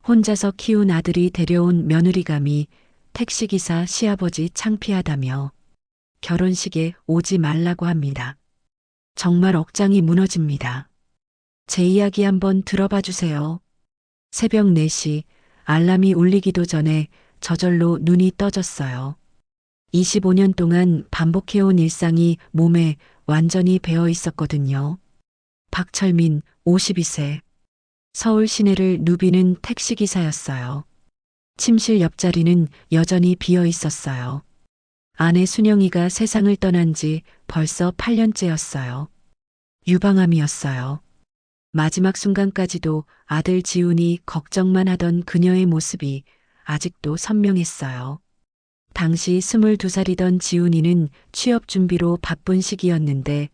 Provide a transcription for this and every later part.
혼자서 키운 아들이 데려온 며느리감이 택시기사 시아버지 창피하다며 결혼식에 오지 말라고 합니다. 정말 억장이 무너집니다. 제 이야기 한번 들어봐 주세요. 새벽 4시 알람이 울리기도 전에 저절로 눈이 떠졌어요. 25년 동안 반복해온 일상이 몸에 완전히 배어 있었거든요. 박철민 52세. 서울 시내를 누비는 택시기사였어요. 침실 옆자리는 여전히 비어 있었어요. 아내 순영이가 세상을 떠난 지 벌써 8년째였어요. 유방암이었어요. 마지막 순간까지도 아들 지훈이 걱정만 하던 그녀의 모습이 아직도 선명했어요. 당시 22살이던 지훈이는 취업 준비로 바쁜 시기였는데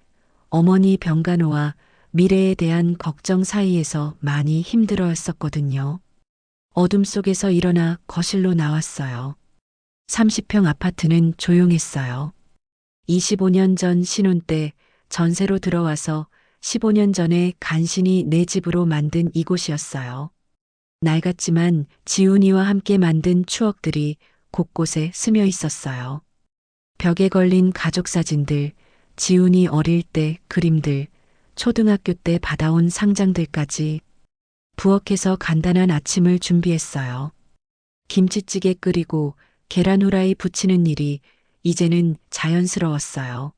어머니 병간호와 미래에 대한 걱정 사이에서 많이 힘들어했었거든요. 어둠 속에서 일어나 거실로 나왔어요. 30평 아파트는 조용했어요. 25년 전 신혼 때 전세로 들어와서 15년 전에 간신히 내 집으로 만든 이곳이었어요. 낡았지만 지훈이와 함께 만든 추억들이 곳곳에 스며 있었어요. 벽에 걸린 가족 사진들, 지훈이 어릴 때 그림들, 초등학교 때 받아온 상장들까지 부엌에서 간단한 아침을 준비했어요. 김치찌개 끓이고 계란 후라이 부치는 일이 이제는 자연스러웠어요.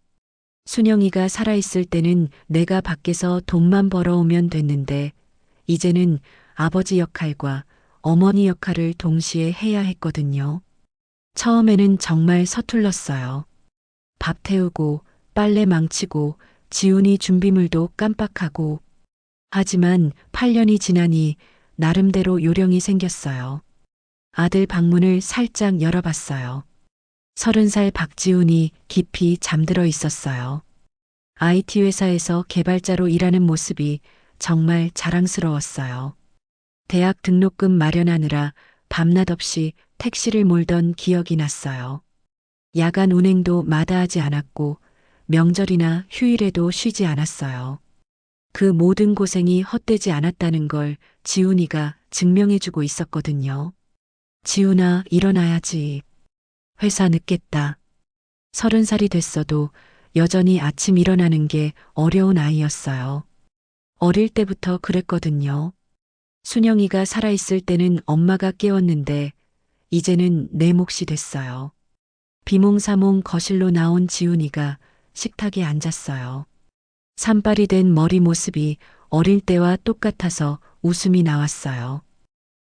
순영이가 살아있을 때는 내가 밖에서 돈만 벌어오면 됐는데 이제는 아버지 역할과 어머니 역할을 동시에 해야 했거든요. 처음에는 정말 서툴렀어요. 밥 태우고 빨래 망치고 지훈이 준비물도 깜빡하고 하지만 8년이 지나니 나름대로 요령이 생겼어요. 아들 방문을 살짝 열어봤어요. 30살 박지훈이 깊이 잠들어 있었어요. IT 회사에서 개발자로 일하는 모습이 정말 자랑스러웠어요. 대학 등록금 마련하느라 밤낮 없이 택시를 몰던 기억이 났어요. 야간 운행도 마다하지 않았고 명절이나 휴일에도 쉬지 않았어요. 그 모든 고생이 헛되지 않았다는 걸 지훈이가 증명해주고 있었거든요. 지훈아, 일어나야지. 회사 늦겠다. 30살이 됐어도 여전히 아침 일어나는 게 어려운 아이였어요. 어릴 때부터 그랬거든요. 순영이가 살아있을 때는 엄마가 깨웠는데 이제는 내 몫이 됐어요. 비몽사몽 거실로 나온 지훈이가 식탁에 앉았어요. 산발이 된 머리 모습이 어릴 때와 똑같아서 웃음이 나왔어요.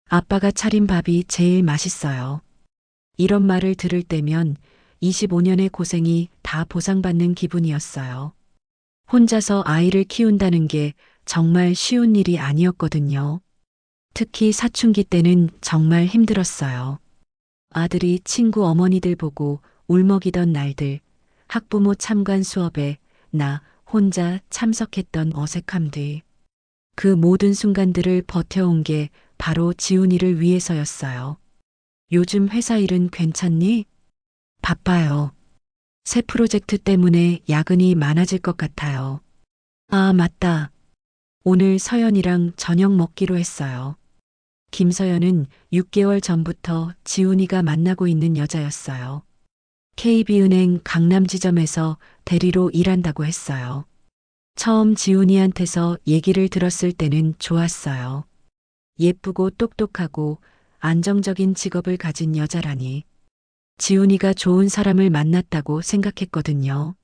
아빠가 차린 밥이 제일 맛있어요. 이런 말을 들을 때면 25년의 고생이 다 보상받는 기분이었어요. 혼자서 아이를 키운다는 게 정말 쉬운 일이 아니었거든요. 특히 사춘기 때는 정말 힘들었어요. 아들이 친구 어머니들 보고 울먹이던 날들, 학부모 참관 수업에 나 혼자 참석했던 어색함들. 그 모든 순간들을 버텨온 게 바로 지훈이를 위해서였어요. 요즘 회사 일은 괜찮니? 바빠요. 새 프로젝트 때문에 야근이 많아질 것 같아요. 아, 맞다. 오늘 서연이랑 저녁 먹기로 했어요. 김서연은 6개월 전부터 지훈이가 만나고 있는 여자였어요. KB은행 강남 지점에서 대리로 일한다고 했어요. 처음 지훈이한테서 얘기를 들었을 때는 좋았어요. 예쁘고 똑똑하고 안정적인 직업을 가진 여자라니. 지훈이가 좋은 사람을 만났다고 생각했거든요.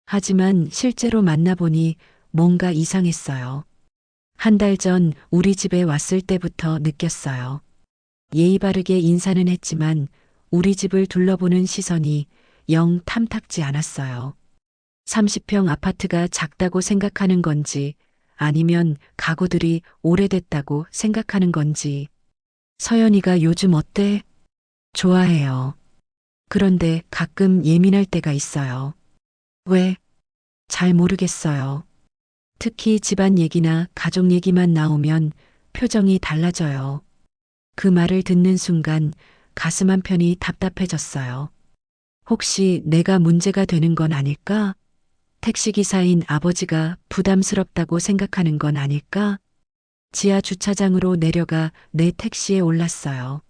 하지만 실제로 만나보니 뭔가 이상했어요. 한 달 전 우리 집에 왔을 때부터 느꼈어요. 예의 바르게 인사는 했지만 우리 집을 둘러보는 시선이 영 탐탁지 않았어요. 30평 아파트가 작다고 생각하는 건지 아니면 가구들이 오래됐다고 생각하는 건지. 서연이가 요즘 어때? 좋아해요. 그런데 가끔 예민할 때가 있어요. 왜? 잘 모르겠어요. 특히 집안 얘기나 가족 얘기만 나오면 표정이 달라져요. 그 말을 듣는 순간 가슴 한편이 답답해졌어요. 혹시 내가 문제가 되는 건 아닐까? 택시기사인 아버지가 부담스럽다고 생각하는 건 아닐까? 지하 주차장으로 내려가 내 택시에 올랐어요.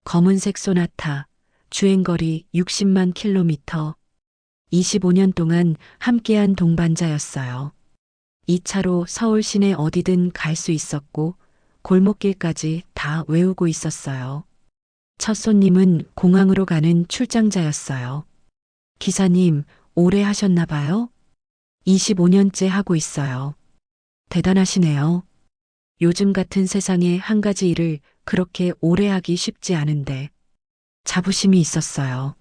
검은색 소나타, 주행거리 60만 킬로미터. 25년 동안 함께한 동반자였어요. 이 차로 서울 시내 어디든 갈 수 있었고 골목길까지 다 외우고 있었어요. 첫 손님은 공항으로 가는 출장자였어요. 기사님, 오래 하셨나 봐요? 25년째 하고 있어요. 대단하시네요. 요즘 같은 세상에 한 가지 일을 그렇게 오래 하기 쉽지 않은데 자부심이 있었어요.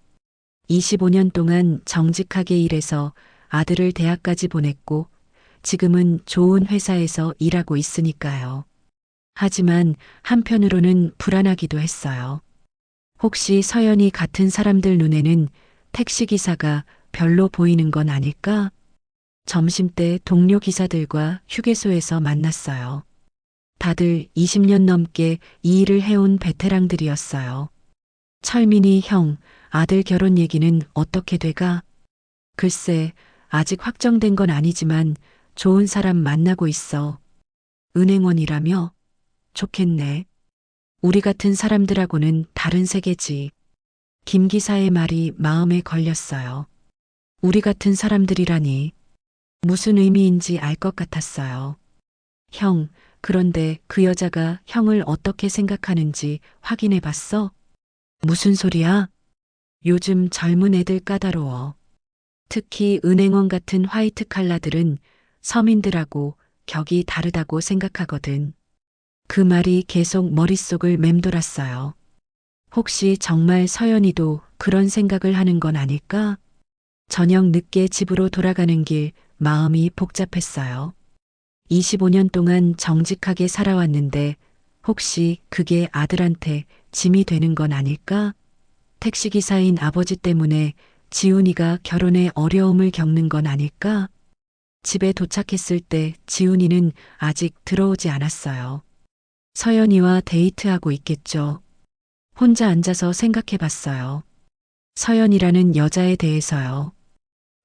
25년 동안 정직하게 일해서 아들을 대학까지 보냈고 지금은 좋은 회사에서 일하고 있으니까요. 하지만 한편으로는 불안하기도 했어요. 혹시 서연이 같은 사람들 눈에는 택시기사가 별로 보이는 건 아닐까? 점심때 동료 기사들과 휴게소에서 만났어요. 다들 20년 넘게 이 일을 해온 베테랑들이었어요. 철민이 형, 아들 결혼 얘기는 어떻게 돼가? 글쎄, 아직 확정된 건 아니지만 좋은 사람 만나고 있어. 은행원이라며? 좋겠네. 우리 같은 사람들하고는 다른 세계지. 김 기사의 말이 마음에 걸렸어요. 우리 같은 사람들이라니 무슨 의미인지 알 것 같았어요. 형, 그런데 그 여자가 형을 어떻게 생각하는지 확인해 봤어? 무슨 소리야? 요즘 젊은 애들 까다로워. 특히 은행원 같은 화이트 칼라들은 서민들하고 격이 다르다고 생각하거든. 그 말이 계속 머릿속을 맴돌았어요. 혹시 정말 서연이도 그런 생각을 하는 건 아닐까? 저녁 늦게 집으로 돌아가는 길 마음이 복잡했어요. 25년 동안 정직하게 살아왔는데 혹시 그게 아들한테 짐이 되는 건 아닐까? 택시기사인 아버지 때문에 지훈이가 결혼에 어려움을 겪는 건 아닐까? 집에 도착했을 때 지훈이는 아직 들어오지 않았어요. 서연이와 데이트하고 있겠죠. 혼자 앉아서 생각해 봤어요. 서연이라는 여자에 대해서요.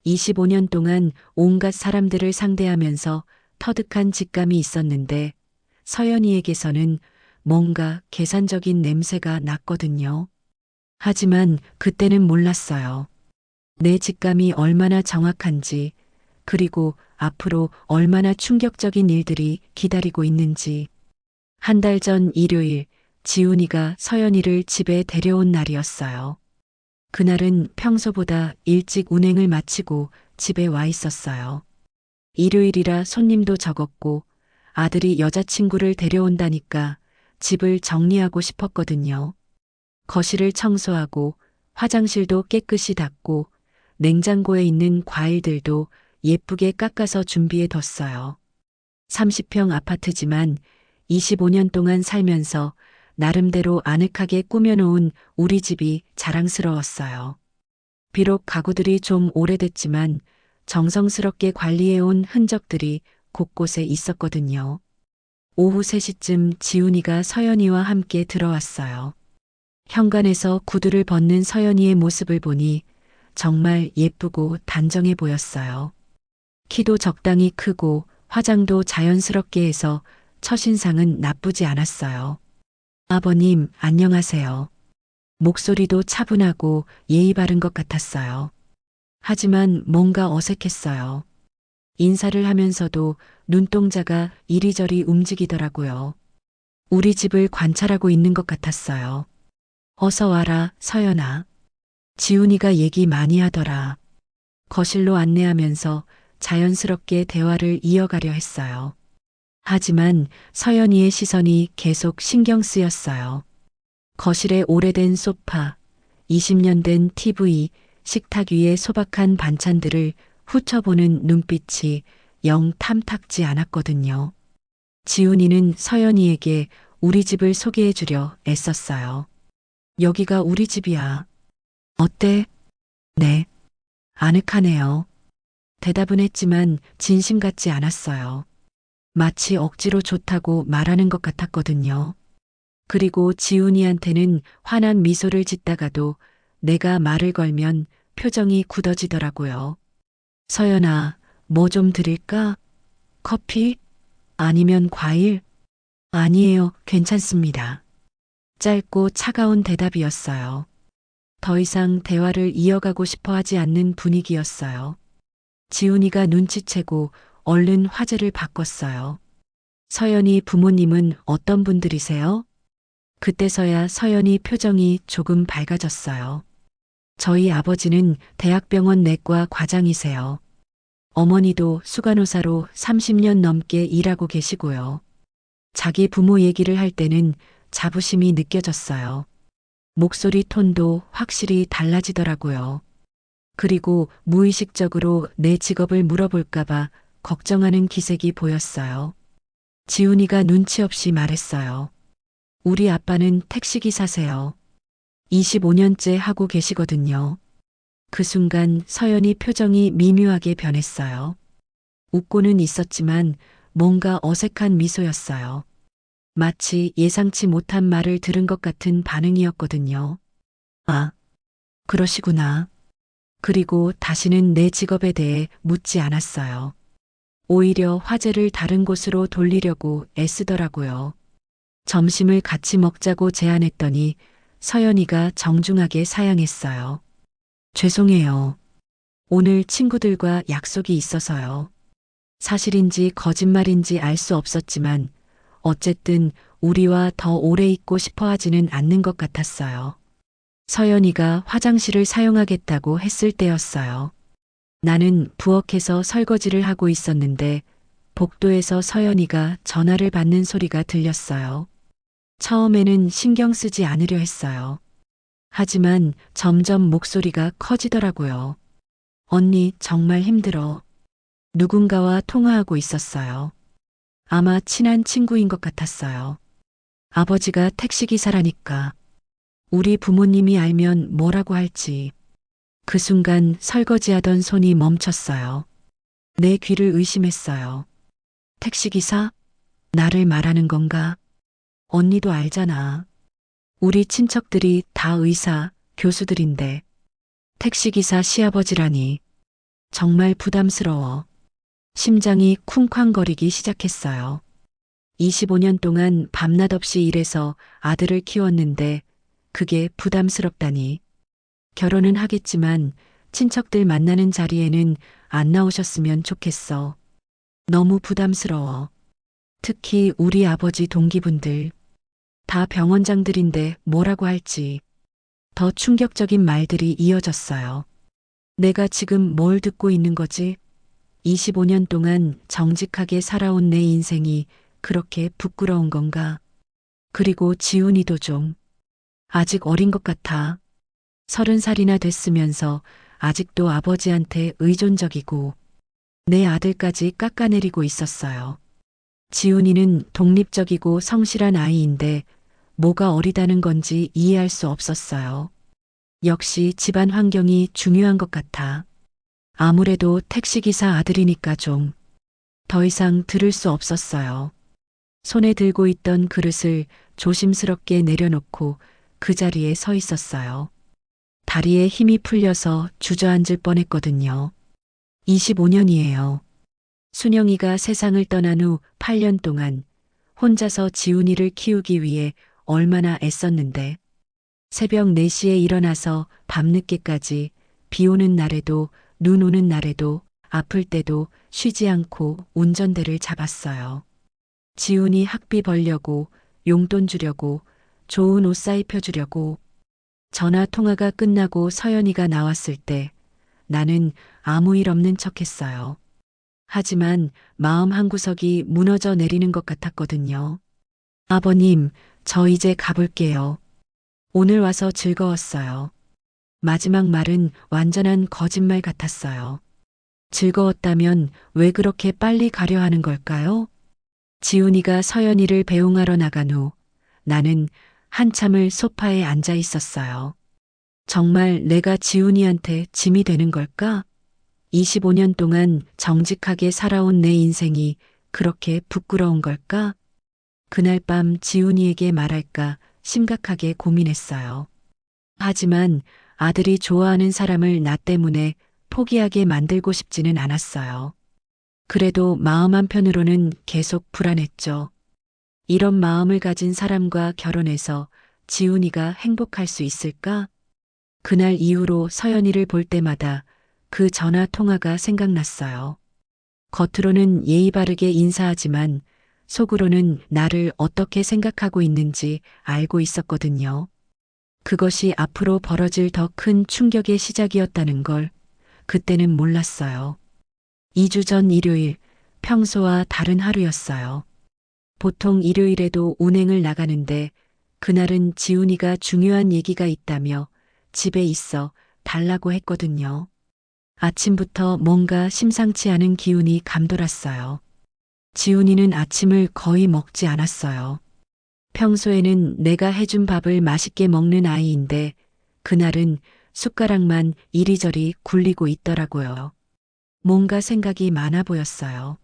25년 동안 온갖 사람들을 상대하면서 터득한 직감이 있었는데 서연이에게서는 뭔가 계산적인 냄새가 났거든요. 하지만 그때는 몰랐어요. 내 직감이 얼마나 정확한지, 그리고 앞으로 얼마나 충격적인 일들이 기다리고 있는지. 한 달 전 일요일, 지훈이가 서연이를 집에 데려온 날이었어요. 그날은 평소보다 일찍 운행을 마치고 집에 와 있었어요. 일요일이라 손님도 적었고 아들이 여자친구를 데려온다니까 집을 정리하고 싶었거든요. 거실을 청소하고 화장실도 깨끗이 닦고 냉장고에 있는 과일들도 예쁘게 깎아서 준비해 뒀어요. 30평 아파트지만 25년 동안 살면서 나름대로 아늑하게 꾸며놓은 우리 집이 자랑스러웠어요. 비록 가구들이 좀 오래됐지만 정성스럽게 관리해온 흔적들이 곳곳에 있었거든요. 오후 3시쯤 지훈이가 서연이와 함께 들어왔어요. 현관에서 구두를 벗는 서연이의 모습을 보니 정말 예쁘고 단정해 보였어요. 키도 적당히 크고 화장도 자연스럽게 해서 첫인상은 나쁘지 않았어요. 아버님, 안녕하세요. 목소리도 차분하고 예의 바른 것 같았어요. 하지만 뭔가 어색했어요. 인사를 하면서도 눈동자가 이리저리 움직이더라고요. 우리 집을 관찰하고 있는 것 같았어요. 어서 와라, 서연아. 지훈이가 얘기 많이 하더라. 거실로 안내하면서 자연스럽게 대화를 이어가려 했어요. 하지만 서연이의 시선이 계속 신경 쓰였어요. 거실에 오래된 소파, 20년 된 TV, 식탁 위에 소박한 반찬들을 훑어보는 눈빛이 영 탐탁지 않았거든요. 지훈이는 서연이에게 우리 집을 소개해 주려 애썼어요. 여기가 우리 집이야. 어때? 네. 아늑하네요. 대답은 했지만 진심 같지 않았어요. 마치 억지로 좋다고 말하는 것 같았거든요. 그리고 지훈이한테는 환한 미소를 짓다가도 내가 말을 걸면 표정이 굳어지더라고요. 서연아, 뭐 좀 드릴까? 커피? 아니면 과일? 아니에요, 괜찮습니다. 짧고 차가운 대답이었어요. 더 이상 대화를 이어가고 싶어 하지 않는 분위기였어요. 지훈이가 눈치채고 얼른 화제를 바꿨어요. 서연이 부모님은 어떤 분들이세요? 그때서야 서연이 표정이 조금 밝아졌어요. 저희 아버지는 대학병원 내과 과장이세요. 어머니도 수간호사로 30년 넘게 일하고 계시고요. 자기 부모 얘기를 할 때는 자부심이 느껴졌어요. 목소리 톤도 확실히 달라지더라고요. 그리고 무의식적으로 내 직업을 물어볼까봐 걱정하는 기색이 보였어요. 지훈이가 눈치 없이 말했어요. 우리 아빠는 택시기사세요. 25년째 하고 계시거든요. 그 순간 서연이 표정이 미묘하게 변했어요. 웃고는 있었지만 뭔가 어색한 미소였어요. 마치 예상치 못한 말을 들은 것 같은 반응이었거든요. 아, 그러시구나. 그리고 다시는 내 직업에 대해 묻지 않았어요. 오히려 화제를 다른 곳으로 돌리려고 애쓰더라고요. 점심을 같이 먹자고 제안했더니 서연이가 정중하게 사양했어요. 죄송해요. 오늘 친구들과 약속이 있어서요. 사실인지 거짓말인지 알 수 없었지만 어쨌든 우리와 더 오래 있고 싶어 하지는 않는 것 같았어요. 서연이가 화장실을 사용하겠다고 했을 때였어요. 나는 부엌에서 설거지를 하고 있었는데 복도에서 서연이가 전화를 받는 소리가 들렸어요. 처음에는 신경 쓰지 않으려 했어요. 하지만 점점 목소리가 커지더라고요. 언니, 정말 힘들어. 누군가와 통화하고 있었어요. 아마 친한 친구인 것 같았어요. 아버지가 택시기사라니까. 우리 부모님이 알면 뭐라고 할지. 그 순간 설거지하던 손이 멈췄어요. 내 귀를 의심했어요. 택시기사? 나를 말하는 건가? 언니도 알잖아. 우리 친척들이 다 의사, 교수들인데 택시기사 시아버지라니. 정말 부담스러워. 심장이 쿵쾅거리기 시작했어요. 25년 동안 밤낮 없이 일해서 아들을 키웠는데 그게 부담스럽다니. 결혼은 하겠지만 친척들 만나는 자리에는 안 나오셨으면 좋겠어. 너무 부담스러워. 특히 우리 아버지 동기분들. 다 병원장들인데 뭐라고 할지. 더 충격적인 말들이 이어졌어요. 내가 지금 뭘 듣고 있는 거지? 25년 동안 정직하게 살아온 내 인생이 그렇게 부끄러운 건가? 그리고 지훈이도 좀. 아직 어린 것 같아. 30살이나 됐으면서 아직도 아버지한테 의존적이고 내 아들까지 깎아내리고 있었어요. 지훈이는 독립적이고 성실한 아이인데 뭐가 어리다는 건지 이해할 수 없었어요. 역시 집안 환경이 중요한 것 같아. 아무래도 택시기사 아들이니까 좀 더 이상 들을 수 없었어요. 손에 들고 있던 그릇을 조심스럽게 내려놓고 그 자리에 서 있었어요. 다리에 힘이 풀려서 주저앉을 뻔했거든요. 25년이에요. 순영이가 세상을 떠난 후 8년 동안 혼자서 지훈이를 키우기 위해 얼마나 애썼는데 새벽 4시에 일어나서 밤늦게까지 비 오는 날에도 눈 오는 날에도 아플 때도 쉬지 않고 운전대를 잡았어요. 지훈이 학비 벌려고 용돈 주려고 좋은 옷 사입혀주려고 전화 통화가 끝나고 서연이가 나왔을 때 나는 아무 일 없는 척했어요. 하지만 마음 한구석이 무너져 내리는 것 같았거든요. 아버님, 저 이제 가볼게요. 오늘 와서 즐거웠어요. 마지막 말은 완전한 거짓말 같았어요. 즐거웠다면 왜 그렇게 빨리 가려 하는 걸까요? 지훈이가 서연이를 배웅하러 나간 후 나는 한참을 소파에 앉아 있었어요. 정말 내가 지훈이한테 짐이 되는 걸까? 25년 동안 정직하게 살아온 내 인생이 그렇게 부끄러운 걸까? 그날 밤 지훈이에게 말할까 심각하게 고민했어요. 하지만 아들이 좋아하는 사람을 나 때문에 포기하게 만들고 싶지는 않았어요. 그래도 마음 한편으로는 계속 불안했죠. 이런 마음을 가진 사람과 결혼해서 지훈이가 행복할 수 있을까? 그날 이후로 서연이를 볼 때마다 그 전화 통화가 생각났어요. 겉으로는 예의 바르게 인사하지만 속으로는 나를 어떻게 생각하고 있는지 알고 있었거든요. 그것이 앞으로 벌어질 더 큰 충격의 시작이었다는 걸 그때는 몰랐어요. 2주 전 일요일, 평소와 다른 하루였어요. 보통 일요일에도 운행을 나가는데 그날은 지훈이가 중요한 얘기가 있다며 집에 있어 달라고 했거든요. 아침부터 뭔가 심상치 않은 기운이 감돌았어요. 지훈이는 아침을 거의 먹지 않았어요. 평소에는 내가 해준 밥을 맛있게 먹는 아이인데 그날은 숟가락만 이리저리 굴리고 있더라고요. 뭔가 생각이 많아 보였어요.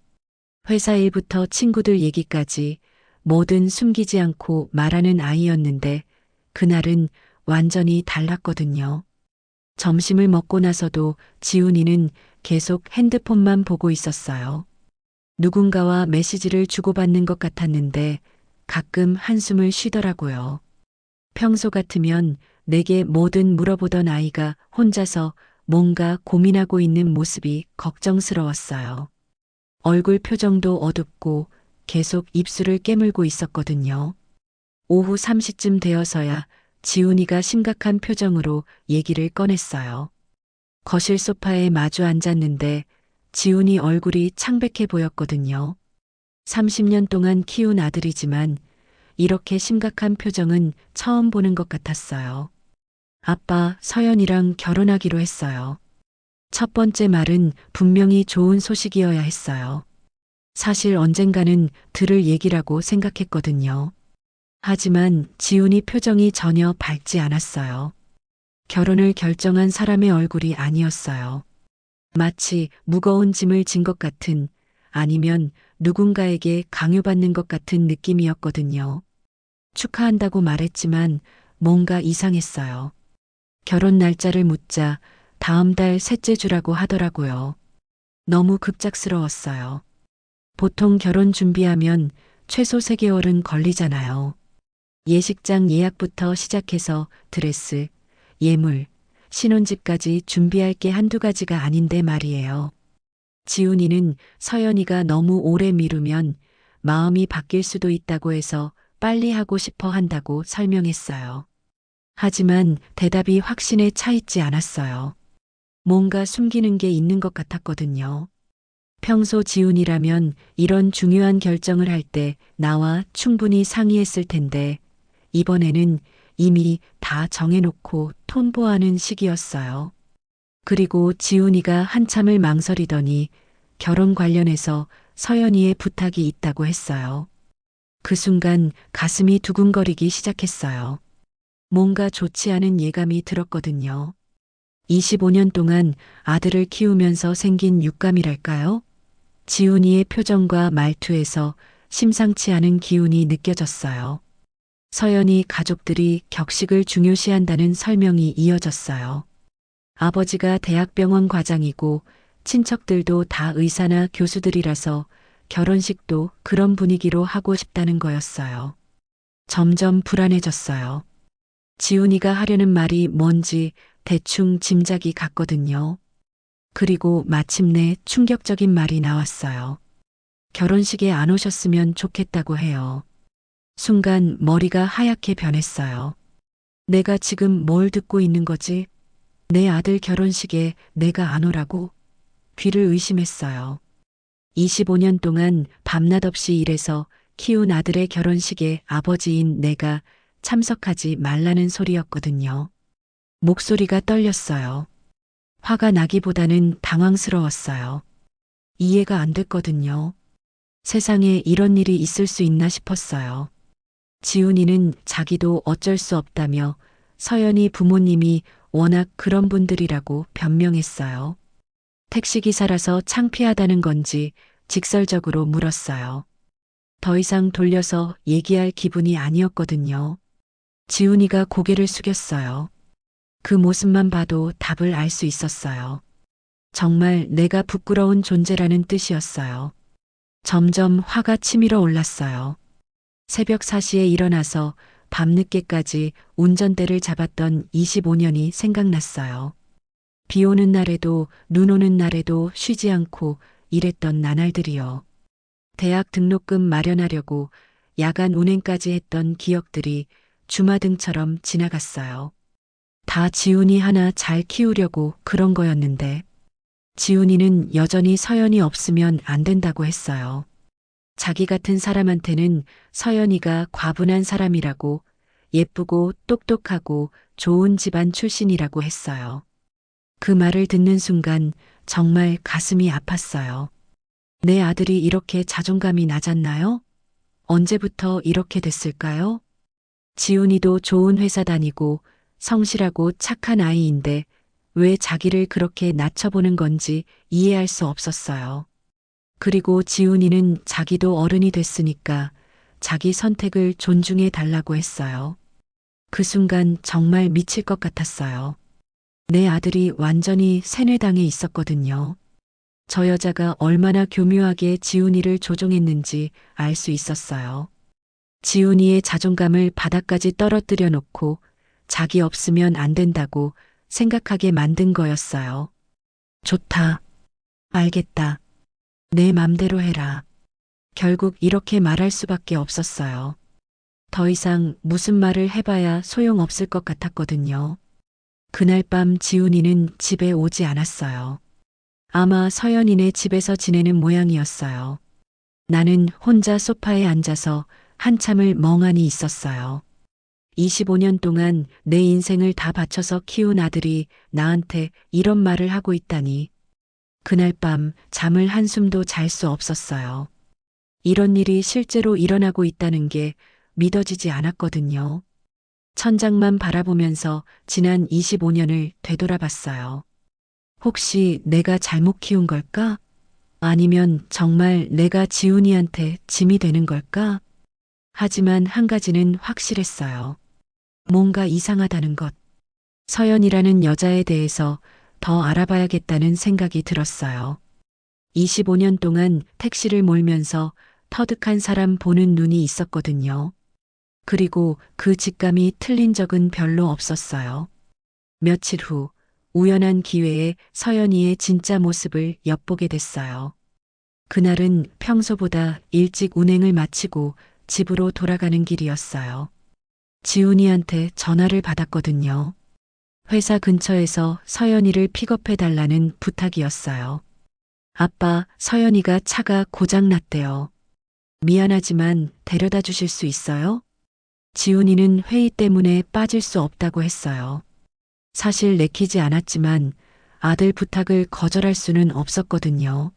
회사 일부터 친구들 얘기까지 뭐든 숨기지 않고 말하는 아이였는데 그날은 완전히 달랐거든요. 점심을 먹고 나서도 지훈이는 계속 핸드폰만 보고 있었어요. 누군가와 메시지를 주고받는 것 같았는데 가끔 한숨을 쉬더라고요. 평소 같으면 내게 뭐든 물어보던 아이가 혼자서 뭔가 고민하고 있는 모습이 걱정스러웠어요. 얼굴 표정도 어둡고 계속 입술을 깨물고 있었거든요. 오후 3시쯤 되어서야 지훈이가 심각한 표정으로 얘기를 꺼냈어요. 거실 소파에 마주 앉았는데 지훈이 얼굴이 창백해 보였거든요. 30년 동안 키운 아들이지만 이렇게 심각한 표정은 처음 보는 것 같았어요. 아빠, 서연이랑 결혼하기로 했어요. 첫 번째 말은 분명히 좋은 소식이어야 했어요. 사실 언젠가는 들을 얘기라고 생각했거든요. 하지만 지훈이 표정이 전혀 밝지 않았어요. 결혼을 결정한 사람의 얼굴이 아니었어요. 마치 무거운 짐을 진 것 같은, 아니면 누군가에게 강요받는 것 같은 느낌이었거든요. 축하한다고 말했지만 뭔가 이상했어요. 결혼 날짜를 묻자 다음 달 셋째 주라고 하더라고요. 너무 급작스러웠어요. 보통 결혼 준비하면 최소 3개월은 걸리잖아요. 예식장 예약부터 시작해서 드레스, 예물, 신혼집까지 준비할 게 한두 가지가 아닌데 말이에요. 지훈이는 서연이가 너무 오래 미루면 마음이 바뀔 수도 있다고 해서 빨리 하고 싶어 한다고 설명했어요. 하지만 대답이 확신에 차 있지 않았어요. 뭔가 숨기는 게 있는 것 같았거든요. 평소 지훈이라면 이런 중요한 결정을 할 때 나와 충분히 상의했을 텐데 이번에는 이미 다 정해놓고 통보하는 시기였어요. 그리고 지훈이가 한참을 망설이더니 결혼 관련해서 서연이의 부탁이 있다고 했어요. 그 순간 가슴이 두근거리기 시작했어요. 뭔가 좋지 않은 예감이 들었거든요. 25년 동안 아들을 키우면서 생긴 육감이랄까요? 지훈이의 표정과 말투에서 심상치 않은 기운이 느껴졌어요. 서연이 가족들이 격식을 중요시한다는 설명이 이어졌어요. 아버지가 대학병원 과장이고 친척들도 다 의사나 교수들이라서 결혼식도 그런 분위기로 하고 싶다는 거였어요. 점점 불안해졌어요. 지훈이가 하려는 말이 뭔지 대충 짐작이 갔거든요. 그리고 마침내 충격적인 말이 나왔어요. 결혼식에 안 오셨으면 좋겠다고 해요. 순간 머리가 하얗게 변했어요. 내가 지금 뭘 듣고 있는 거지? 내 아들 결혼식에 내가 안 오라고? 귀를 의심했어요. 25년 동안 밤낮 없이 일해서 키운 아들의 결혼식에 아버지인 내가 참석하지 말라는 소리였거든요. 목소리가 떨렸어요. 화가 나기보다는 당황스러웠어요. 이해가 안 됐거든요. 세상에 이런 일이 있을 수 있나 싶었어요. 지훈이는 자기도 어쩔 수 없다며 서연이 부모님이 워낙 그런 분들이라고 변명했어요. 택시기사라서 창피하다는 건지 직설적으로 물었어요. 더 이상 돌려서 얘기할 기분이 아니었거든요. 지훈이가 고개를 숙였어요. 그 모습만 봐도 답을 알 수 있었어요. 정말 내가 부끄러운 존재라는 뜻이었어요. 점점 화가 치밀어 올랐어요. 새벽 4시에 일어나서 밤늦게까지 운전대를 잡았던 25년이 생각났어요. 비 오는 날에도 눈 오는 날에도 쉬지 않고 일했던 나날들이요. 대학 등록금 마련하려고 야간 운행까지 했던 기억들이 주마등처럼 지나갔어요. 다 지훈이 하나 잘 키우려고 그런 거였는데 지훈이는 여전히 서연이 없으면 안 된다고 했어요. 자기 같은 사람한테는 서연이가 과분한 사람이라고 예쁘고 똑똑하고 좋은 집안 출신이라고 했어요. 그 말을 듣는 순간 정말 가슴이 아팠어요. 내 아들이 이렇게 자존감이 낮았나요? 언제부터 이렇게 됐을까요? 지훈이도 좋은 회사 다니고 성실하고 착한 아이인데 왜 자기를 그렇게 낮춰보는 건지 이해할 수 없었어요. 그리고 지훈이는 자기도 어른이 됐으니까 자기 선택을 존중해 달라고 했어요. 그 순간 정말 미칠 것 같았어요. 내 아들이 완전히 세뇌당해 있었거든요. 저 여자가 얼마나 교묘하게 지훈이를 조종했는지 알 수 있었어요. 지훈이의 자존감을 바닥까지 떨어뜨려 놓고 자기 없으면 안 된다고 생각하게 만든 거였어요. 좋다. 알겠다. 내 맘대로 해라. 결국 이렇게 말할 수밖에 없었어요. 더 이상 무슨 말을 해봐야 소용없을 것 같았거든요. 그날 밤 지훈이는 집에 오지 않았어요. 아마 서연이네 집에서 지내는 모양이었어요. 나는 혼자 소파에 앉아서 한참을 멍하니 있었어요. 25년 동안 내 인생을 다 바쳐서 키운 아들이 나한테 이런 말을 하고 있다니. 그날 밤 잠을 한숨도 잘 수 없었어요. 이런 일이 실제로 일어나고 있다는 게 믿어지지 않았거든요. 천장만 바라보면서 지난 25년을 되돌아봤어요. 혹시 내가 잘못 키운 걸까? 아니면 정말 내가 지훈이한테 짐이 되는 걸까? 하지만 한 가지는 확실했어요. 뭔가 이상하다는 것. 서연이라는 여자에 대해서 더 알아봐야겠다는 생각이 들었어요. 25년 동안 택시를 몰면서 터득한 사람 보는 눈이 있었거든요. 그리고 그 직감이 틀린 적은 별로 없었어요. 며칠 후 우연한 기회에 서연이의 진짜 모습을 엿보게 됐어요. 그날은 평소보다 일찍 운행을 마치고 집으로 돌아가는 길이었어요. 지훈이한테 전화를 받았거든요. 회사 근처에서 서연이를 픽업해 달라는 부탁이었어요. 아빠, 서연이가 차가 고장났대요. 미안하지만 데려다 주실 수 있어요? 지훈이는 회의 때문에 빠질 수 없다고 했어요. 사실 내키지 않았지만 아들 부탁을 거절할 수는 없었거든요.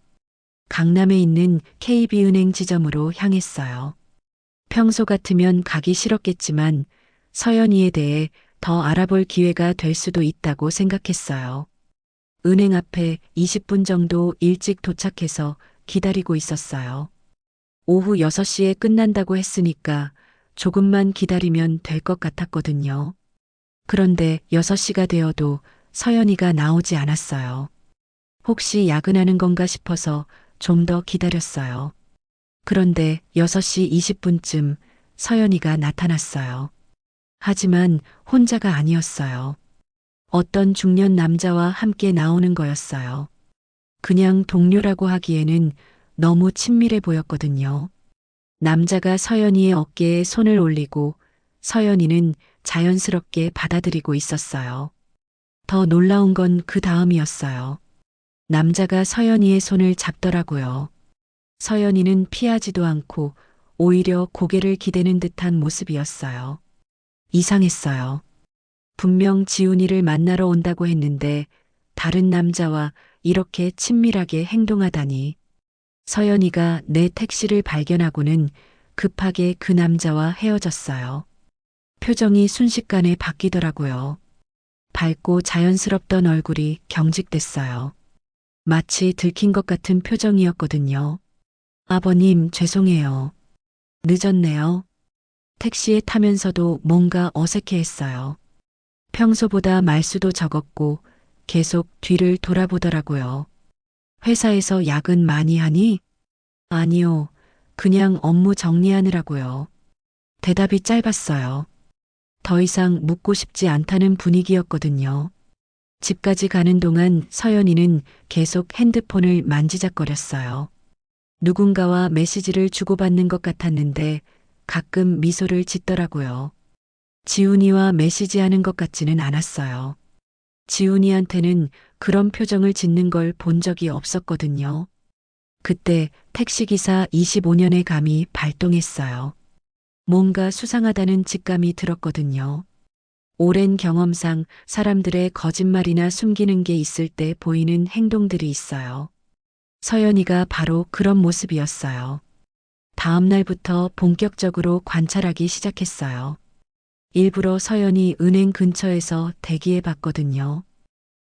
강남에 있는 KB은행 지점으로 향했어요. 평소 같으면 가기 싫었겠지만 서연이에 대해 더 알아볼 기회가 될 수도 있다고 생각했어요. 은행 앞에 20분 정도 일찍 도착해서 기다리고 있었어요. 오후 6시에 끝난다고 했으니까 조금만 기다리면 될 것 같았거든요. 그런데 6시가 되어도 서연이가 나오지 않았어요. 혹시 야근하는 건가 싶어서 좀 더 기다렸어요. 그런데 6시 20분쯤 서연이가 나타났어요. 하지만 혼자가 아니었어요. 어떤 중년 남자와 함께 나오는 거였어요. 그냥 동료라고 하기에는 너무 친밀해 보였거든요. 남자가 서연이의 어깨에 손을 올리고 서연이는 자연스럽게 받아들이고 있었어요. 더 놀라운 건 그 다음이었어요. 남자가 서연이의 손을 잡더라고요. 서연이는 피하지도 않고 오히려 고개를 기대는 듯한 모습이었어요. 이상했어요. 분명 지훈이를 만나러 온다고 했는데 다른 남자와 이렇게 친밀하게 행동하다니. 서연이가 내 택시를 발견하고는 급하게 그 남자와 헤어졌어요. 표정이 순식간에 바뀌더라고요. 밝고 자연스럽던 얼굴이 경직됐어요. 마치 들킨 것 같은 표정이었거든요. 아버님, 죄송해요. 늦었네요. 택시에 타면서도 뭔가 어색해 했어요. 평소보다 말수도 적었고 계속 뒤를 돌아보더라고요. 회사에서 야근 많이 하니? 아니요. 그냥 업무 정리하느라고요. 대답이 짧았어요. 더 이상 묻고 싶지 않다는 분위기였거든요. 집까지 가는 동안 서연이는 계속 핸드폰을 만지작거렸어요. 누군가와 메시지를 주고받는 것 같았는데 가끔 미소를 짓더라고요. 지훈이와 메시지하는 것 같지는 않았어요. 지훈이한테는 그런 표정을 짓는 걸 본 적이 없었거든요. 그때 택시기사 25년의 감이 발동했어요. 뭔가 수상하다는 직감이 들었거든요. 오랜 경험상 사람들의 거짓말이나 숨기는 게 있을 때 보이는 행동들이 있어요. 서연이가 바로 그런 모습이었어요. 다음 날부터 본격적으로 관찰하기 시작했어요. 일부러 서연이 은행 근처에서 대기해 봤거든요.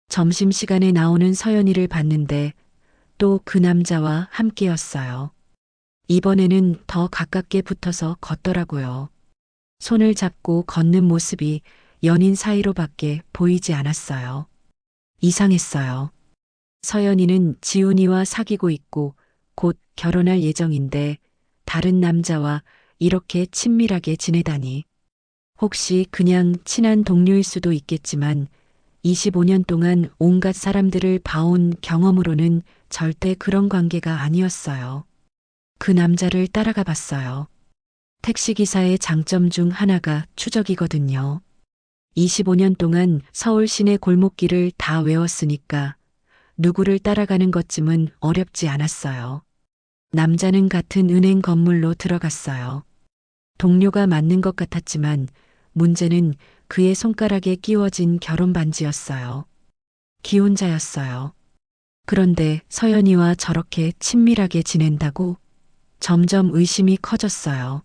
점심시간에 나오는 서연이를 봤는데 또 그 남자와 함께였어요. 이번에는 더 가깝게 붙어서 걷더라고요. 손을 잡고 걷는 모습이 연인 사이로밖에 보이지 않았어요. 이상했어요. 서연이는 지훈이와 사귀고 있고 곧 결혼할 예정인데 다른 남자와 이렇게 친밀하게 지내다니. 혹시 그냥 친한 동료일 수도 있겠지만 25년 동안 온갖 사람들을 봐온 경험으로는 절대 그런 관계가 아니었어요. 그 남자를 따라가 봤어요. 택시기사의 장점 중 하나가 추적이거든요. 25년 동안 서울 시내 골목길을 다 외웠으니까 누구를 따라가는 것쯤은 어렵지 않았어요. 남자는 같은 은행 건물로 들어갔어요. 동료가 맞는 것 같았지만 문제는 그의 손가락에 끼워진 결혼 반지였어요. 기혼자였어요. 그런데 서연이와 저렇게 친밀하게 지낸다고? 점점 의심이 커졌어요.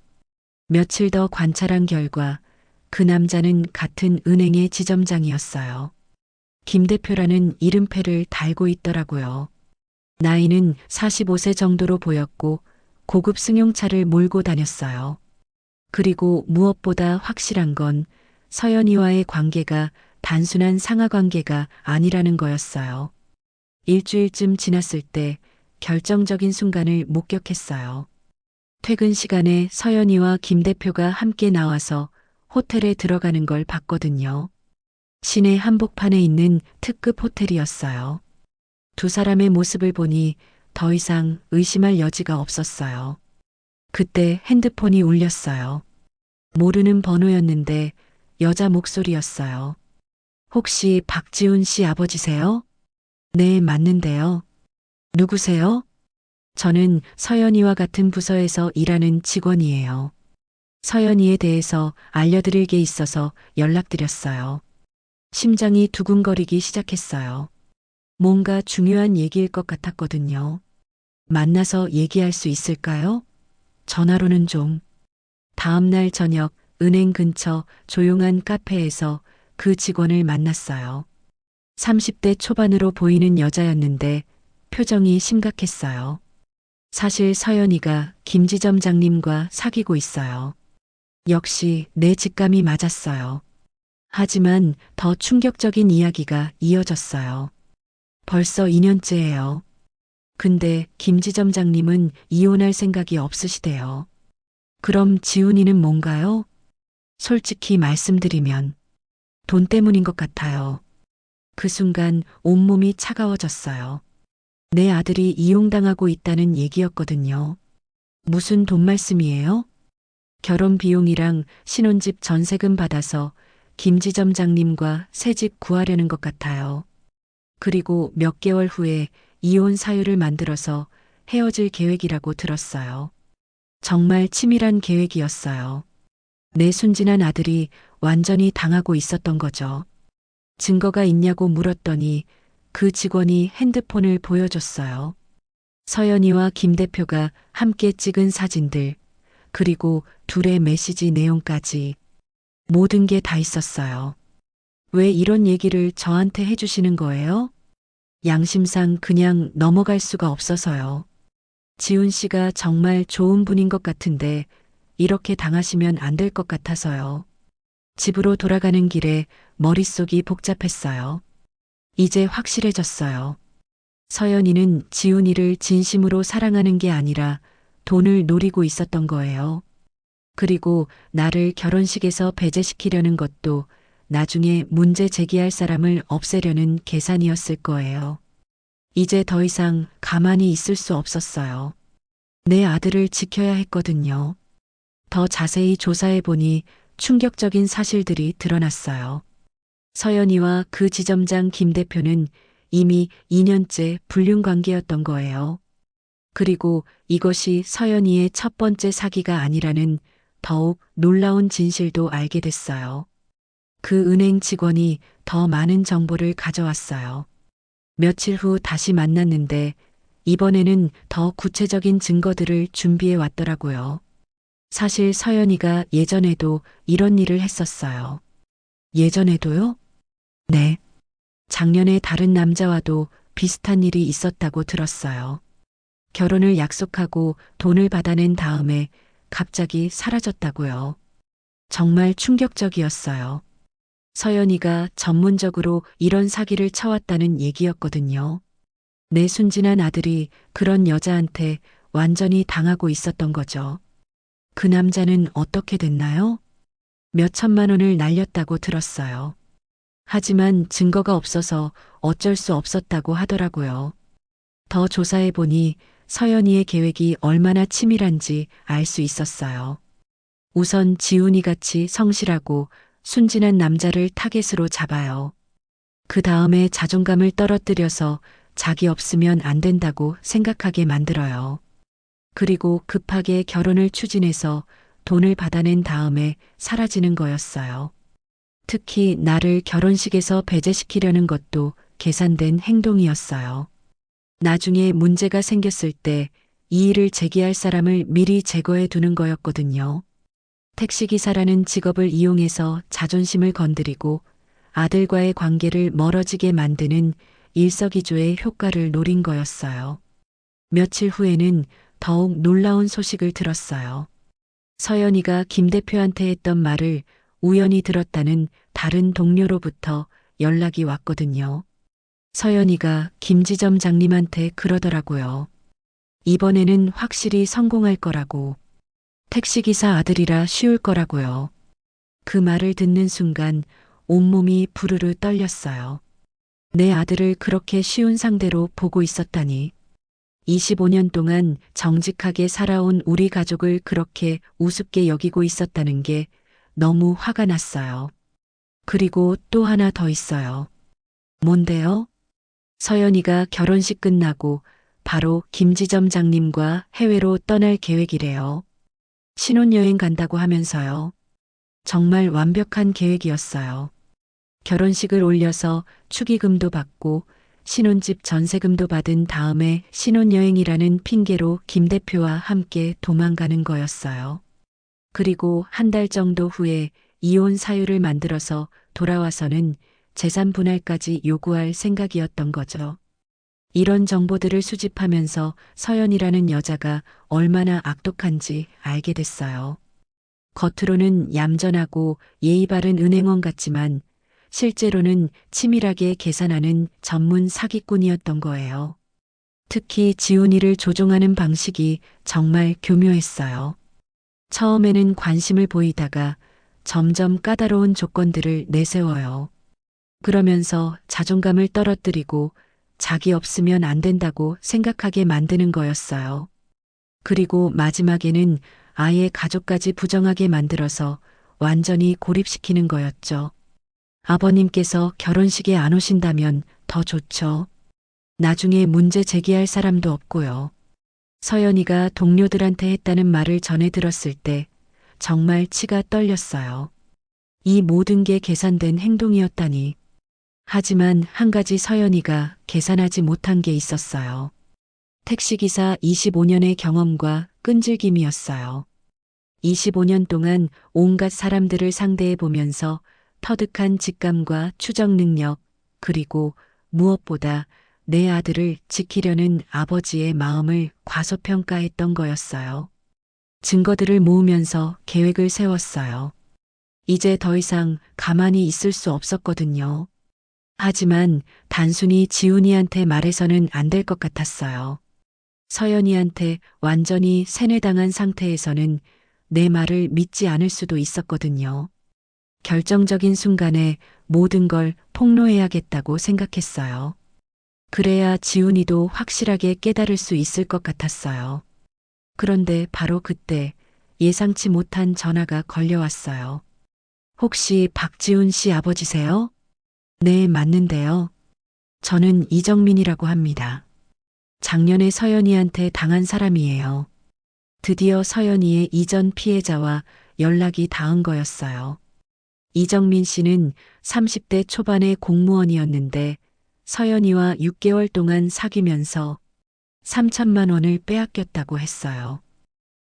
며칠 더 관찰한 결과 그 남자는 같은 은행의 지점장이었어요. 김 대표라는 이름패를 달고 있더라고요. 나이는 45세 정도로 보였고 고급 승용차를 몰고 다녔어요. 그리고 무엇보다 확실한 건 서연이와의 관계가 단순한 상하 관계가 아니라는 거였어요. 일주일쯤 지났을 때 결정적인 순간을 목격했어요. 퇴근 시간에 서연이와 김 대표가 함께 나와서 호텔에 들어가는 걸 봤거든요. 시내 한복판에 있는 특급 호텔이었어요. 두 사람의 모습을 보니 더 이상 의심할 여지가 없었어요. 그때 핸드폰이 울렸어요. 모르는 번호였는데 여자 목소리였어요. 혹시 박지훈 씨 아버지세요? 네, 맞는데요. 누구세요? 저는 서연이와 같은 부서에서 일하는 직원이에요. 서연이에 대해서 알려드릴 게 있어서 연락드렸어요. 심장이 두근거리기 시작했어요. 뭔가 중요한 얘기일 것 같았거든요. 만나서 얘기할 수 있을까요? 전화로는 좀. 다음 날 저녁 은행 근처 조용한 카페에서 그 직원을 만났어요. 30대 초반으로 보이는 여자였는데 표정이 심각했어요. 사실 서연이가 김지점장님과 사귀고 있어요. 역시 내 직감이 맞았어요. 하지만 더 충격적인 이야기가 이어졌어요. 벌써 2년째예요. 근데 김지점장님은 이혼할 생각이 없으시대요. 그럼 지훈이는 뭔가요? 솔직히 말씀드리면 돈 때문인 것 같아요. 그 순간 온몸이 차가워졌어요. 내 아들이 이용당하고 있다는 얘기였거든요. 무슨 돈 말씀이에요? 결혼 비용이랑 신혼집 전세금 받아서 김지점장님과 새 집 구하려는 것 같아요. 그리고 몇 개월 후에 이혼 사유를 만들어서 헤어질 계획이라고 들었어요. 정말 치밀한 계획이었어요. 내 순진한 아들이 완전히 당하고 있었던 거죠. 증거가 있냐고 물었더니 그 직원이 핸드폰을 보여줬어요. 서연이와 김 대표가 함께 찍은 사진들, 그리고 둘의 메시지 내용까지 모든 게 다 있었어요. 왜 이런 얘기를 저한테 해주시는 거예요? 양심상 그냥 넘어갈 수가 없어서요. 지훈 씨가 정말 좋은 분인 것 같은데 이렇게 당하시면 안 될 것 같아서요. 집으로 돌아가는 길에 머릿속이 복잡했어요. 이제 확실해졌어요. 서연이는 지훈이를 진심으로 사랑하는 게 아니라 돈을 노리고 있었던 거예요. 그리고 나를 결혼식에서 배제시키려는 것도 나중에 문제 제기할 사람을 없애려는 계산이었을 거예요. 이제 더 이상 가만히 있을 수 없었어요. 내 아들을 지켜야 했거든요. 더 자세히 조사해 보니 충격적인 사실들이 드러났어요. 서연이와 그 지점장 김 대표는 이미 2년째 불륜 관계였던 거예요. 그리고 이것이 서연이의 첫 번째 사기가 아니라는 더욱 놀라운 진실도 알게 됐어요. 그 은행 직원이 더 많은 정보를 가져왔어요. 며칠 후 다시 만났는데 이번에는 더 구체적인 증거들을 준비해 왔더라고요. 사실 서연이가 예전에도 이런 일을 했었어요. 예전에도요? 네. 작년에 다른 남자와도 비슷한 일이 있었다고 들었어요. 결혼을 약속하고 돈을 받아낸 다음에 갑자기 사라졌다고요. 정말 충격적이었어요. 서연이가 전문적으로 이런 사기를 쳐왔다는 얘기였거든요. 내 순진한 아들이 그런 여자한테 완전히 당하고 있었던 거죠. 그 남자는 어떻게 됐나요? 몇 천만 원을 날렸다고 들었어요. 하지만 증거가 없어서 어쩔 수 없었다고 하더라고요. 더 조사해 보니 서연이의 계획이 얼마나 치밀한지 알 수 있었어요. 우선 지훈이 같이 성실하고 순진한 남자를 타겟으로 잡아요. 그 다음에 자존감을 떨어뜨려서 자기 없으면 안 된다고 생각하게 만들어요. 그리고 급하게 결혼을 추진해서 돈을 받아낸 다음에 사라지는 거였어요. 특히 나를 결혼식에서 배제시키려는 것도 계산된 행동이었어요. 나중에 문제가 생겼을 때 이 일을 제기할 사람을 미리 제거해 두는 거였거든요. 택시기사라는 직업을 이용해서 자존심을 건드리고 아들과의 관계를 멀어지게 만드는 일석이조의 효과를 노린 거였어요. 며칠 후에는 더욱 놀라운 소식을 들었어요. 서연이가 김 대표한테 했던 말을 우연히 들었다는 다른 동료로부터 연락이 왔거든요. 서연이가 김지점 장님한테 그러더라고요. 이번에는 확실히 성공할 거라고. 택시기사 아들이라 쉬울 거라고요. 그 말을 듣는 순간 온몸이 부르르 떨렸어요. 내 아들을 그렇게 쉬운 상대로 보고 있었다니. 25년 동안 정직하게 살아온 우리 가족을 그렇게 우습게 여기고 있었다는 게 너무 화가 났어요. 그리고 또 하나 더 있어요. 뭔데요? 서연이가 결혼식 끝나고 바로 김지점 장님과 해외로 떠날 계획이래요. 신혼여행 간다고 하면서요. 정말 완벽한 계획이었어요. 결혼식을 올려서 축의금도 받고 신혼집 전세금도 받은 다음에 신혼여행이라는 핑계로 김 대표와 함께 도망가는 거였어요. 그리고 한 달 정도 후에 이혼 사유를 만들어서 돌아와서는 재산 분할까지 요구할 생각이었던 거죠. 이런 정보들을 수집하면서 서연이라는 여자가 얼마나 악독한지 알게 됐어요. 겉으로는 얌전하고 예의 바른 은행원 같지만 실제로는 치밀하게 계산하는 전문 사기꾼이었던 거예요. 특히 지훈이를 조종하는 방식이 정말 교묘했어요. 처음에는 관심을 보이다가 점점 까다로운 조건들을 내세워요. 그러면서 자존감을 떨어뜨리고 자기 없으면 안 된다고 생각하게 만드는 거였어요. 그리고 마지막에는 아예 가족까지 부정하게 만들어서 완전히 고립시키는 거였죠. 아버님께서 결혼식에 안 오신다면 더 좋죠. 나중에 문제 제기할 사람도 없고요. 서연이가 동료들한테 했다는 말을 전해 들었을 때 정말 치가 떨렸어요. 이 모든 게 계산된 행동이었다니. 하지만 한 가지 서연이가 계산하지 못한 게 있었어요. 택시기사 25년의 경험과 끈질김이었어요. 25년 동안 온갖 사람들을 상대해 보면서 터득한 직감과 추적 능력, 그리고 무엇보다 내 아들을 지키려는 아버지의 마음을 과소평가했던 거였어요. 증거들을 모으면서 계획을 세웠어요. 이제 더 이상 가만히 있을 수 없었거든요. 하지만 단순히 지훈이한테 말해서는 안 될 것 같았어요. 서연이한테 완전히 세뇌당한 상태에서는 내 말을 믿지 않을 수도 있었거든요. 결정적인 순간에 모든 걸 폭로해야겠다고 생각했어요. 그래야 지훈이도 확실하게 깨달을 수 있을 것 같았어요. 그런데 바로 그때 예상치 못한 전화가 걸려왔어요. 혹시 박지훈 씨 아버지세요? 네, 맞는데요. 저는 이정민이라고 합니다. 작년에 서연이한테 당한 사람이에요. 드디어 서연이의 이전 피해자와 연락이 닿은 거였어요. 이정민 씨는 30대 초반의 공무원이었는데 서연이와 6개월 동안 사귀면서 3천만 원을 빼앗겼다고 했어요.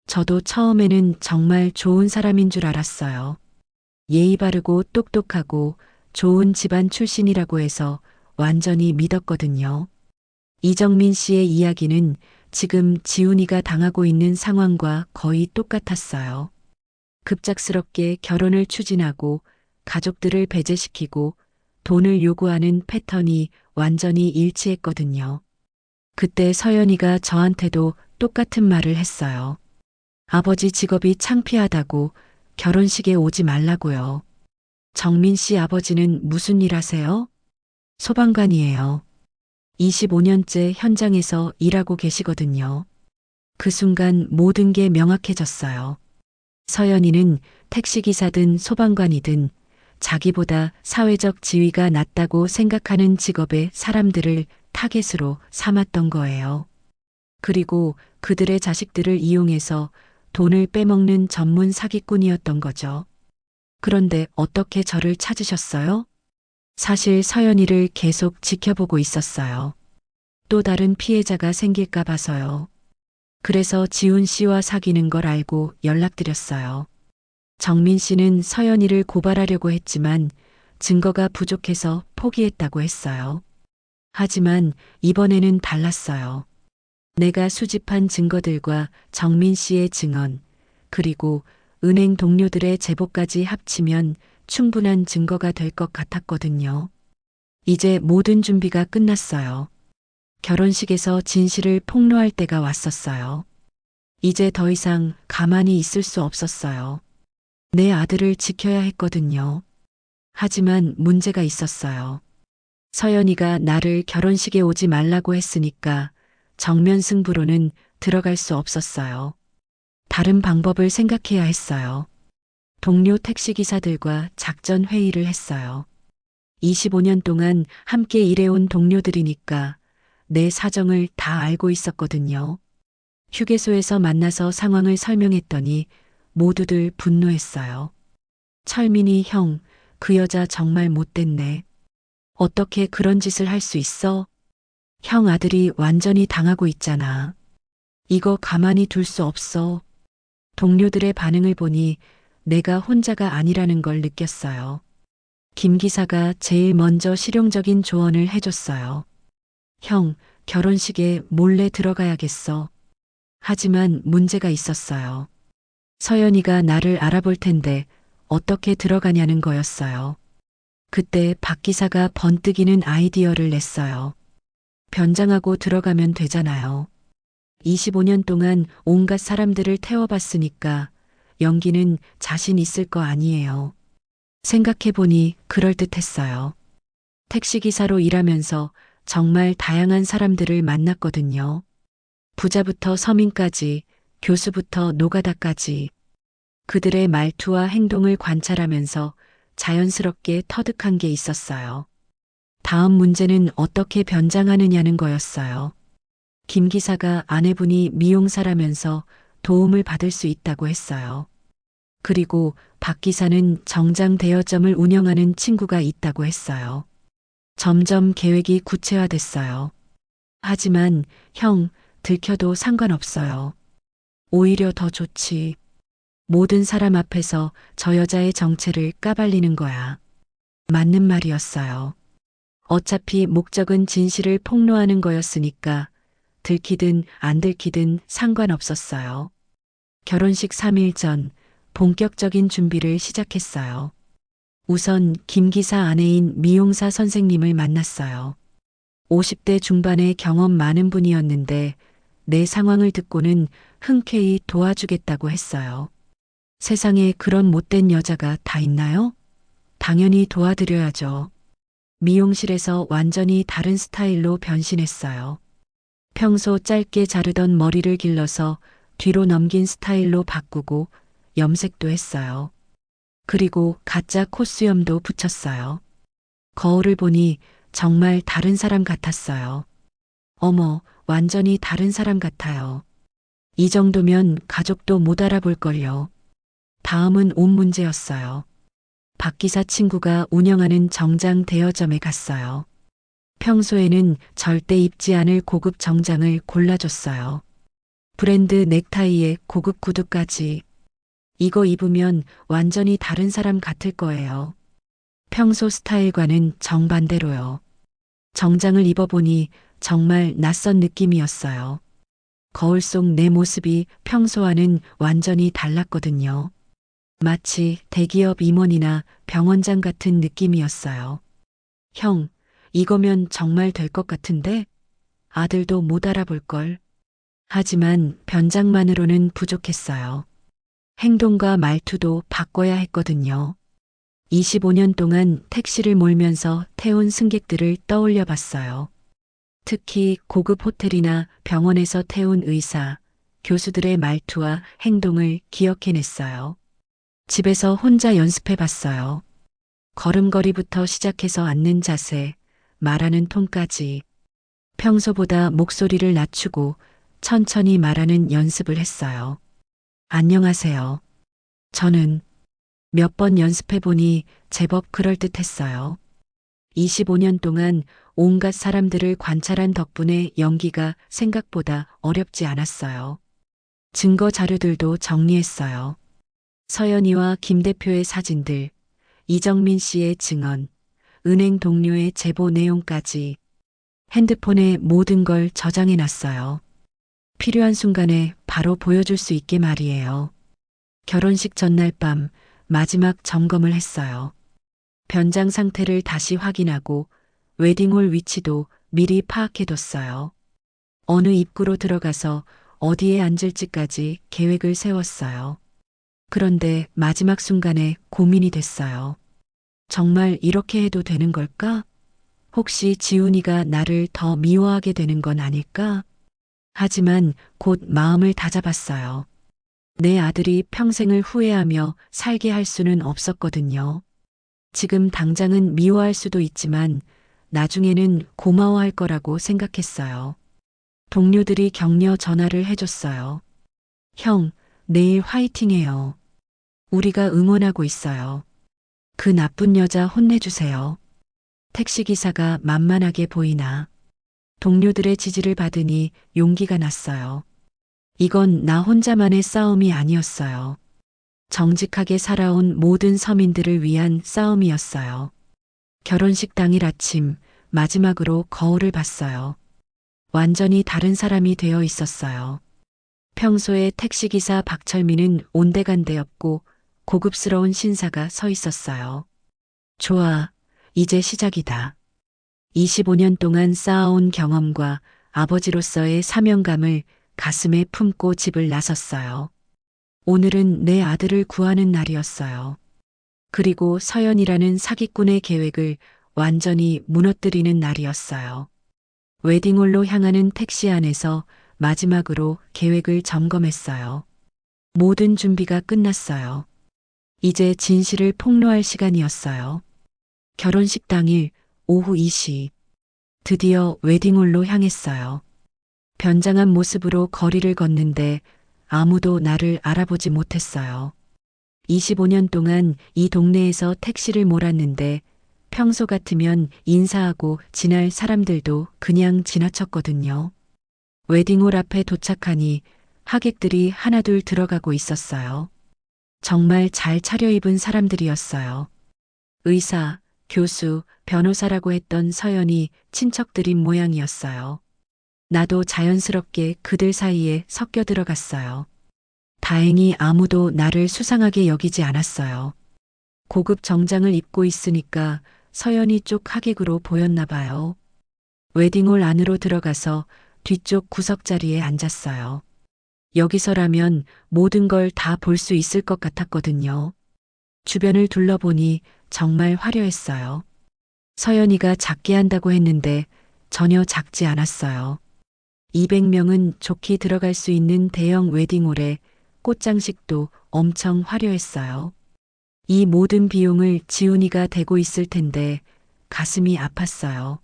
저도 처음에는 정말 좋은 사람인 줄 알았어요. 예의 바르고 똑똑하고 좋은 집안 출신이라고 해서 완전히 믿었거든요. 이정민 씨의 이야기는 지금 지훈이가 당하고 있는 상황과 거의 똑같았어요. 급작스럽게 결혼을 추진하고 가족들을 배제시키고 돈을 요구하는 패턴이 완전히 일치했거든요. 그때 서연이가 저한테도 똑같은 말을 했어요. 아버지 직업이 창피하다고 결혼식에 오지 말라고요. 정민 씨 아버지는 무슨 일 하세요? 소방관이에요. 25년째 현장에서 일하고 계시거든요. 그 순간 모든 게 명확해졌어요. 서연이는 택시기사든 소방관이든 자기보다 사회적 지위가 낮다고 생각하는 직업의 사람들을 타겟으로 삼았던 거예요. 그리고 그들의 자식들을 이용해서 돈을 빼먹는 전문 사기꾼이었던 거죠. 그런데 어떻게 저를 찾으셨어요? 사실 서연이를 계속 지켜보고 있었어요. 또 다른 피해자가 생길까 봐서요. 그래서 지훈 씨와 사귀는 걸 알고 연락드렸어요. 정민 씨는 서연이를 고발하려고 했지만 증거가 부족해서 포기했다고 했어요. 하지만 이번에는 달랐어요. 내가 수집한 증거들과 정민 씨의 증언, 그리고 은행 동료들의 제보까지 합치면 충분한 증거가 될 것 같았거든요. 이제 모든 준비가 끝났어요. 결혼식에서 진실을 폭로할 때가 왔었어요. 이제 더 이상 가만히 있을 수 없었어요. 내 아들을 지켜야 했거든요. 하지만 문제가 있었어요. 서연이가 나를 결혼식에 오지 말라고 했으니까 정면 승부로는 들어갈 수 없었어요. 다른 방법을 생각해야 했어요. 동료 택시기사들과 작전 회의를 했어요. 25년 동안 함께 일해온 동료들이니까 내 사정을 다 알고 있었거든요. 휴게소에서 만나서 상황을 설명했더니 모두들 분노했어요. 철민이 형, 그 여자 정말 못됐네. 어떻게 그런 짓을 할 수 있어? 형 아들이 완전히 당하고 있잖아. 이거 가만히 둘 수 없어. 동료들의 반응을 보니 내가 혼자가 아니라는 걸 느꼈어요. 김 기사가 제일 먼저 실용적인 조언을 해줬어요. 형, 결혼식에 몰래 들어가야겠어. 하지만 문제가 있었어요. 서연이가 나를 알아볼 텐데 어떻게 들어가냐는 거였어요. 그때 박 기사가 번뜩이는 아이디어를 냈어요. 변장하고 들어가면 되잖아요. 25년 동안 온갖 사람들을 태워봤으니까 연기는 자신 있을 거 아니에요. 생각해보니 그럴듯했어요. 택시기사로 일하면서 정말 다양한 사람들을 만났거든요. 부자부터 서민까지, 교수부터 노가다까지. 그들의 말투와 행동을 관찰하면서 자연스럽게 터득한 게 있었어요. 다음 문제는 어떻게 변장하느냐는 거였어요. 김 기사가 아내분이 미용사라면서 도움을 받을 수 있다고 했어요. 그리고 박 기사는 정장 대여점을 운영하는 친구가 있다고 했어요. 점점 계획이 구체화됐어요. 하지만 형, 들켜도 상관없어요. 오히려 더 좋지. 모든 사람 앞에서 저 여자의 정체를 까발리는 거야. 맞는 말이었어요. 어차피 목적은 진실을 폭로하는 거였으니까 들키든 안 들키든 상관없었어요. 결혼식 3일 전 본격적인 준비를 시작했어요. 우선 김 기사 아내인 미용사 선생님을 만났어요. 50대 중반의 경험 많은 분이었는데 내 상황을 듣고는 흔쾌히 도와주겠다고 했어요. 세상에 그런 못된 여자가 다 있나요? 당연히 도와드려야죠. 미용실에서 완전히 다른 스타일로 변신했어요. 평소 짧게 자르던 머리를 길러서 뒤로 넘긴 스타일로 바꾸고 염색도 했어요. 그리고 가짜 콧수염도 붙였어요. 거울을 보니 정말 다른 사람 같았어요. 어머, 완전히 다른 사람 같아요. 이 정도면 가족도 못 알아볼걸요. 다음은 옷 문제였어요. 박기사 친구가 운영하는 정장 대여점에 갔어요. 평소에는 절대 입지 않을 고급 정장을 골라줬어요. 브랜드 넥타이에 고급 구두까지. 이거 입으면 완전히 다른 사람 같을 거예요. 평소 스타일과는 정반대로요. 정장을 입어보니 정말 낯선 느낌이었어요. 거울 속 내 모습이 평소와는 완전히 달랐거든요. 마치 대기업 임원이나 병원장 같은 느낌이었어요. 형, 이거면 정말 될 것 같은데? 아들도 못 알아볼걸. 하지만 변장만으로는 부족했어요. 행동과 말투도 바꿔야 했거든요. 25년 동안 택시를 몰면서 태운 승객들을 떠올려 봤어요. 특히 고급 호텔이나 병원에서 태운 의사, 교수들의 말투와 행동을 기억해냈어요. 집에서 혼자 연습해 봤어요. 걸음걸이부터 시작해서 앉는 자세, 말하는 톤까지. 평소보다 목소리를 낮추고 천천히 말하는 연습을 했어요. 안녕하세요. 저는 몇 번 연습해 보니 제법 그럴듯했어요. 25년 동안 온갖 사람들을 관찰한 덕분에 연기가 생각보다 어렵지 않았어요. 증거 자료들도 정리했어요. 서연이와 김 대표의 사진들, 이정민 씨의 증언, 은행 동료의 제보 내용까지 핸드폰에 모든 걸 저장해 놨어요. 필요한 순간에 바로 보여줄 수 있게 말이에요. 결혼식 전날 밤 마지막 점검을 했어요. 변장 상태를 다시 확인하고 웨딩홀 위치도 미리 파악해뒀어요. 어느 입구로 들어가서 어디에 앉을지까지 계획을 세웠어요. 그런데 마지막 순간에 고민이 됐어요. 정말 이렇게 해도 되는 걸까? 혹시 지훈이가 나를 더 미워하게 되는 건 아닐까? 하지만 곧 마음을 다잡았어요. 내 아들이 평생을 후회하며 살게 할 수는 없었거든요. 지금 당장은 미워할 수도 있지만 나중에는 고마워할 거라고 생각했어요. 동료들이 격려 전화를 해줬어요. 형, 내일 화이팅해요. 우리가 응원하고 있어요. 그 나쁜 여자 혼내주세요. 택시기사가 만만하게 보이나. 동료들의 지지를 받으니 용기가 났어요. 이건 나 혼자만의 싸움이 아니었어요. 정직하게 살아온 모든 서민들을 위한 싸움이었어요. 결혼식 당일 아침 마지막으로 거울을 봤어요. 완전히 다른 사람이 되어 있었어요. 평소에 택시기사 박철민은 온데간데없고 고급스러운 신사가 서 있었어요. 좋아, 이제 시작이다. 25년 동안 쌓아온 경험과 아버지로서의 사명감을 가슴에 품고 집을 나섰어요. 오늘은 내 아들을 구하는 날이었어요. 그리고 서연이라는 사기꾼의 계획을 완전히 무너뜨리는 날이었어요. 웨딩홀로 향하는 택시 안에서 마지막으로 계획을 점검했어요. 모든 준비가 끝났어요. 이제 진실을 폭로할 시간이었어요. 결혼식 당일 오후 2시. 드디어 웨딩홀로 향했어요. 변장한 모습으로 거리를 걷는데 아무도 나를 알아보지 못했어요. 25년 동안 이 동네에서 택시를 몰았는데 평소 같으면 인사하고 지날 사람들도 그냥 지나쳤거든요. 웨딩홀 앞에 도착하니 하객들이 하나둘 들어가고 있었어요. 정말 잘 차려입은 사람들이었어요. 의사, 교수, 변호사라고 했던 서연이 친척들인 모양이었어요. 나도 자연스럽게 그들 사이에 섞여 들어갔어요. 다행히 아무도 나를 수상하게 여기지 않았어요. 고급 정장을 입고 있으니까 서연이 쪽 하객으로 보였나 봐요. 웨딩홀 안으로 들어가서 뒤쪽 구석 자리에 앉았어요. 여기서라면 모든 걸 다 볼 수 있을 것 같았거든요. 주변을 둘러보니 정말 화려했어요. 서연이가 작게 한다고 했는데 전혀 작지 않았어요. 200명은 좋게 들어갈 수 있는 대형 웨딩홀에 꽃장식도 엄청 화려했어요. 이 모든 비용을 지훈이가 대고 있을 텐데 가슴이 아팠어요.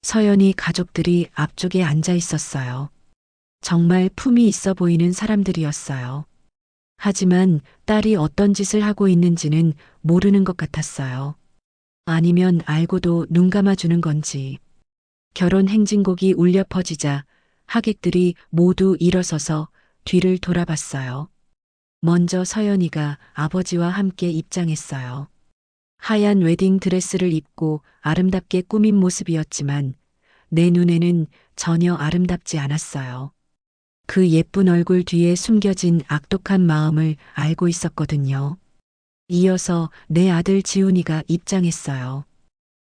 서연이 가족들이 앞쪽에 앉아 있었어요. 정말 품이 있어 보이는 사람들이었어요. 하지만 딸이 어떤 짓을 하고 있는지는 모르는 것 같았어요. 아니면 알고도 눈 감아주는 건지. 결혼 행진곡이 울려 퍼지자 하객들이 모두 일어서서 뒤를 돌아봤어요. 먼저 서연이가 아버지와 함께 입장했어요. 하얀 웨딩 드레스를 입고 아름답게 꾸민 모습이었지만 내 눈에는 전혀 아름답지 않았어요. 그 예쁜 얼굴 뒤에 숨겨진 악독한 마음을 알고 있었거든요. 이어서 내 아들 지훈이가 입장했어요.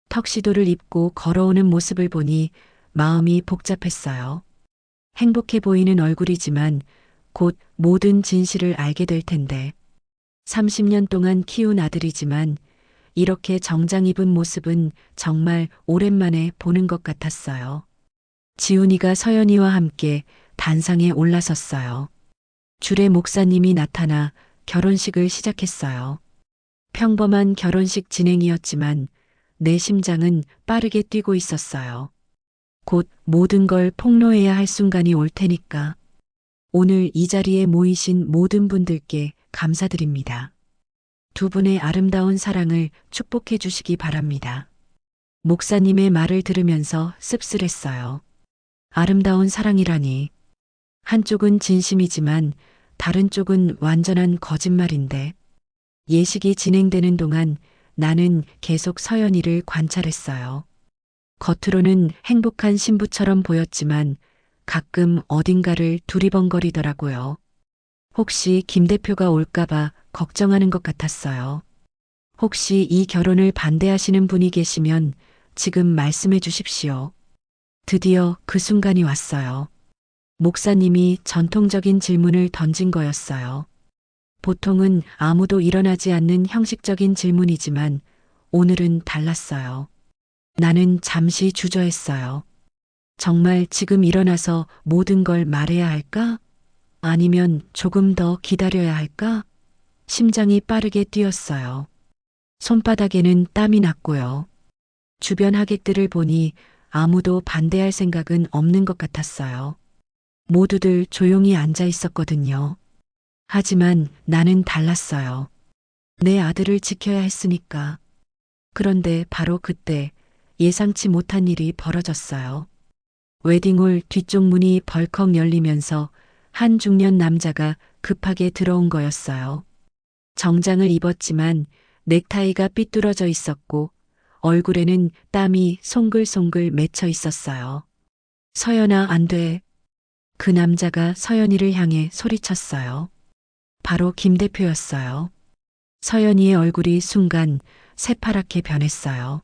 턱시도를 입고 걸어오는 모습을 보니 마음이 복잡했어요. 행복해 보이는 얼굴이지만 곧 모든 진실을 알게 될 텐데 30년 동안 키운 아들이지만 이렇게 정장 입은 모습은 정말 오랜만에 보는 것 같았어요. 지훈이가 서연이와 함께 단상에 올라섰어요. 주례 목사님이 나타나 결혼식을 시작했어요. 평범한 결혼식 진행이었지만 내 심장은 빠르게 뛰고 있었어요. 곧 모든 걸 폭로해야 할 순간이 올 테니까. 오늘 이 자리에 모이신 모든 분들께 감사드립니다. 두 분의 아름다운 사랑을 축복해 주시기 바랍니다. 목사님의 말을 들으면서 씁쓸했어요. 아름다운 사랑이라니. 한쪽은 진심이지만 다른 쪽은 완전한 거짓말인데. 예식이 진행되는 동안 나는 계속 서연이를 관찰했어요. 겉으로는 행복한 신부처럼 보였지만 가끔 어딘가를 두리번거리더라고요. 혹시 김 대표가 올까봐 걱정하는 것 같았어요. 혹시 이 결혼을 반대하시는 분이 계시면 지금 말씀해 주십시오. 드디어 그 순간이 왔어요. 목사님이 전통적인 질문을 던진 거였어요. 보통은 아무도 일어나지 않는 형식적인 질문이지만 오늘은 달랐어요. 나는 잠시 주저했어요. 정말 지금 일어나서 모든 걸 말해야 할까? 아니면 조금 더 기다려야 할까? 심장이 빠르게 뛰었어요. 손바닥에는 땀이 났고요. 주변 하객들을 보니 아무도 반대할 생각은 없는 것 같았어요. 모두들 조용히 앉아 있었거든요. 하지만 나는 달랐어요. 내 아들을 지켜야 했으니까. 그런데 바로 그때 예상치 못한 일이 벌어졌어요. 웨딩홀 뒤쪽 문이 벌컥 열리면서 한 중년 남자가 급하게 들어온 거였어요. 정장을 입었지만 넥타이가 삐뚤어져 있었고 얼굴에는 땀이 송글송글 맺혀 있었어요. 서연아, 안 돼. 그 남자가 서연이를 향해 소리쳤어요. 바로 김 대표였어요. 서연이의 얼굴이 순간 새파랗게 변했어요.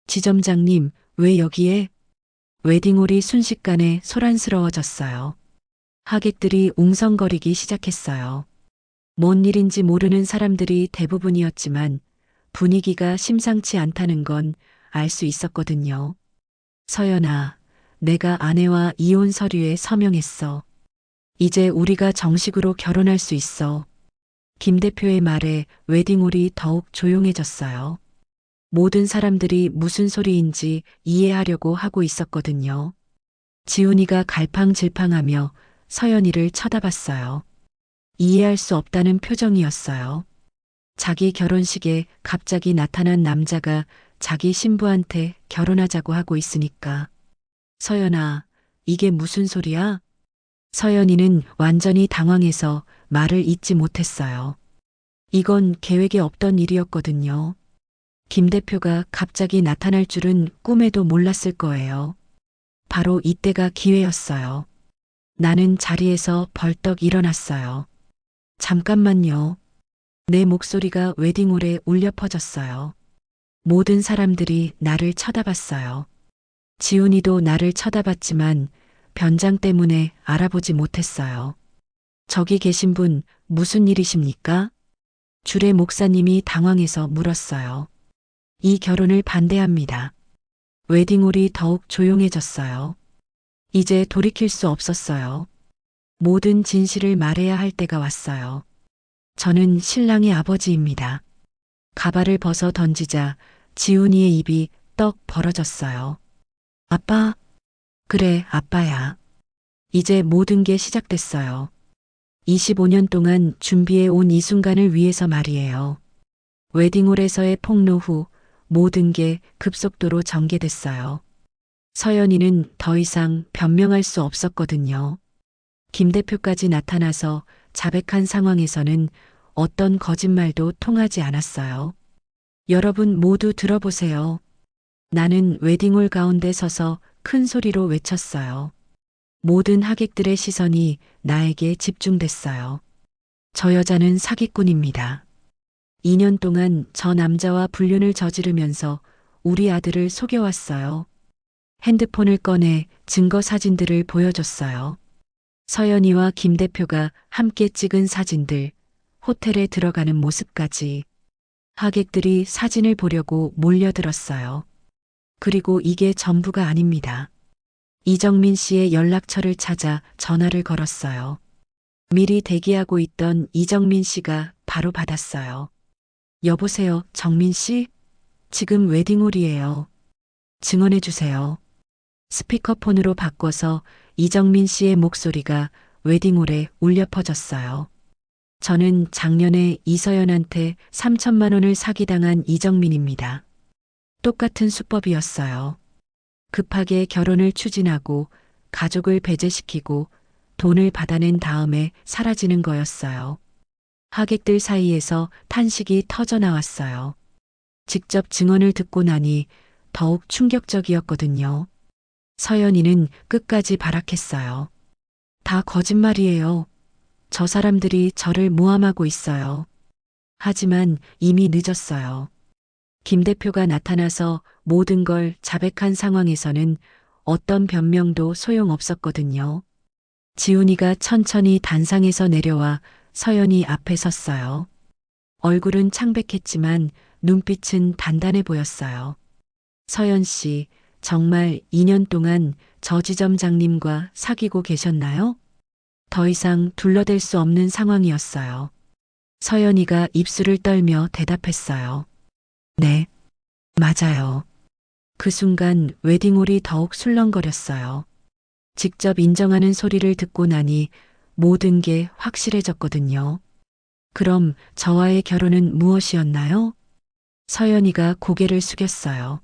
지점장님, 왜 여기에? 웨딩홀이 순식간에 소란스러워졌어요. 하객들이 웅성거리기 시작했어요. 뭔 일인지 모르는 사람들이 대부분이었지만 분위기가 심상치 않다는 건 알 수 있었거든요. 서연아, 내가 아내와 이혼 서류에 서명했어. 이제 우리가 정식으로 결혼할 수 있어. 김 대표의 말에 웨딩홀이 더욱 조용해졌어요. 모든 사람들이 무슨 소리인지 이해하려고 하고 있었거든요. 지훈이가 갈팡질팡하며 서연이를 쳐다봤어요. 이해할 수 없다는 표정이었어요. 자기 결혼식에 갑자기 나타난 남자가 자기 신부한테 결혼하자고 하고 있으니까. 서연아, 이게 무슨 소리야? 서연이는 완전히 당황해서 말을 잇지 못했어요. 이건 계획에 없던 일이었거든요. 김 대표가 갑자기 나타날 줄은 꿈에도 몰랐을 거예요. 바로 이때가 기회였어요. 나는 자리에서 벌떡 일어났어요. 잠깐만요. 내 목소리가 웨딩홀에 울려 퍼졌어요. 모든 사람들이 나를 쳐다봤어요. 지훈이도 나를 쳐다봤지만 변장 때문에 알아보지 못했어요. 저기 계신 분 무슨 일이십니까? 주례 목사님이 당황해서 물었어요. 이 결혼을 반대합니다. 웨딩홀이 더욱 조용해졌어요. 이제 돌이킬 수 없었어요. 모든 진실을 말해야 할 때가 왔어요. 저는 신랑의 아버지입니다. 가발을 벗어 던지자 지훈이의 입이 떡 벌어졌어요. 아빠? 그래, 아빠야. 이제 모든 게 시작됐어요. 25년 동안 준비해 온 이 순간을 위해서 말이에요. 웨딩홀에서의 폭로 후 모든 게 급속도로 전개됐어요. 서연이는 더 이상 변명할 수 없었거든요. 김 대표까지 나타나서 자백한 상황에서는 어떤 거짓말도 통하지 않았어요. 여러분 모두 들어보세요. 나는 웨딩홀 가운데 서서 큰 소리로 외쳤어요. 모든 하객들의 시선이 나에게 집중됐어요. 저 여자는 사기꾼입니다. 2년 동안 저 남자와 불륜을 저지르면서 우리 아들을 속여왔어요. 핸드폰을 꺼내 증거 사진들을 보여줬어요. 서연이와 김 대표가 함께 찍은 사진들, 호텔에 들어가는 모습까지. 하객들이 사진을 보려고 몰려들었어요. 그리고 이게 전부가 아닙니다. 이정민 씨의 연락처를 찾아 전화를 걸었어요. 미리 대기하고 있던 이정민 씨가 바로 받았어요. 여보세요, 정민 씨? 지금 웨딩홀이에요. 증언해 주세요. 스피커폰으로 바꿔서 이정민 씨의 목소리가 웨딩홀에 울려 퍼졌어요. 저는 작년에 이서연한테 3천만 원을 사기당한 이정민입니다. 똑같은 수법이었어요. 급하게 결혼을 추진하고 가족을 배제시키고 돈을 받아낸 다음에 사라지는 거였어요. 하객들 사이에서 탄식이 터져 나왔어요. 직접 증언을 듣고 나니 더욱 충격적이었거든요. 서연이는 끝까지 발악했어요. 다 거짓말이에요. 저 사람들이 저를 모함하고 있어요. 하지만 이미 늦었어요. 김 대표가 나타나서 모든 걸 자백한 상황에서는 어떤 변명도 소용없었거든요. 지훈이가 천천히 단상에서 내려와 서연이 앞에 섰어요. 얼굴은 창백했지만 눈빛은 단단해 보였어요. 서연 씨, 정말 2년 동안 저 지점장님과 사귀고 계셨나요? 더 이상 둘러댈 수 없는 상황이었어요. 서연이가 입술을 떨며 대답했어요. 네, 맞아요. 그 순간 웨딩홀이 더욱 술렁거렸어요. 직접 인정하는 소리를 듣고 나니 모든 게 확실해졌거든요. 그럼 저와의 결혼은 무엇이었나요? 서연이가 고개를 숙였어요.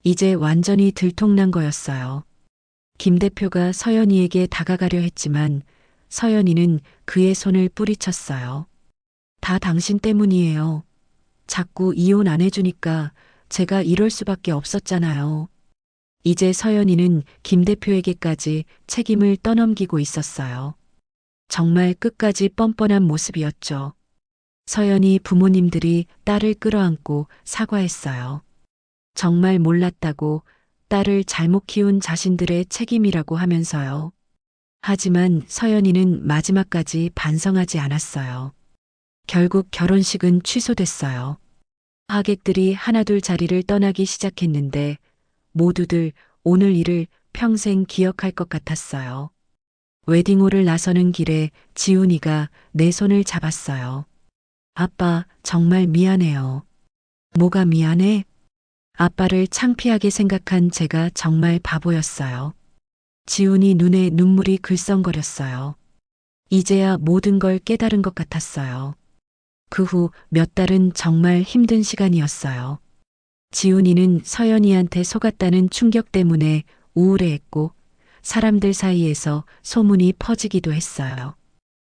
이제 완전히 들통난 거였어요. 김 대표가 서연이에게 다가가려 했지만 서연이는 그의 손을 뿌리쳤어요. 다 당신 때문이에요. 자꾸 이혼 안 해주니까 제가 이럴 수밖에 없었잖아요. 이제 서연이는 김 대표에게까지 책임을 떠넘기고 있었어요. 정말 끝까지 뻔뻔한 모습이었죠. 서연이 부모님들이 딸을 끌어안고 사과했어요. 정말 몰랐다고, 딸을 잘못 키운 자신들의 책임이라고 하면서요. 하지만 서연이는 마지막까지 반성하지 않았어요. 결국 결혼식은 취소됐어요. 하객들이 하나둘 자리를 떠나기 시작했는데 모두들 오늘 일을 평생 기억할 것 같았어요. 웨딩홀을 나서는 길에 지훈이가 내 손을 잡았어요. 아빠, 정말 미안해요. 뭐가 미안해? 아빠를 창피하게 생각한 제가 정말 바보였어요. 지훈이 눈에 눈물이 글썽거렸어요. 이제야 모든 걸 깨달은 것 같았어요. 그 후 몇 달은 정말 힘든 시간이었어요. 지훈이는 서연이한테 속았다는 충격 때문에 우울해했고 사람들 사이에서 소문이 퍼지기도 했어요.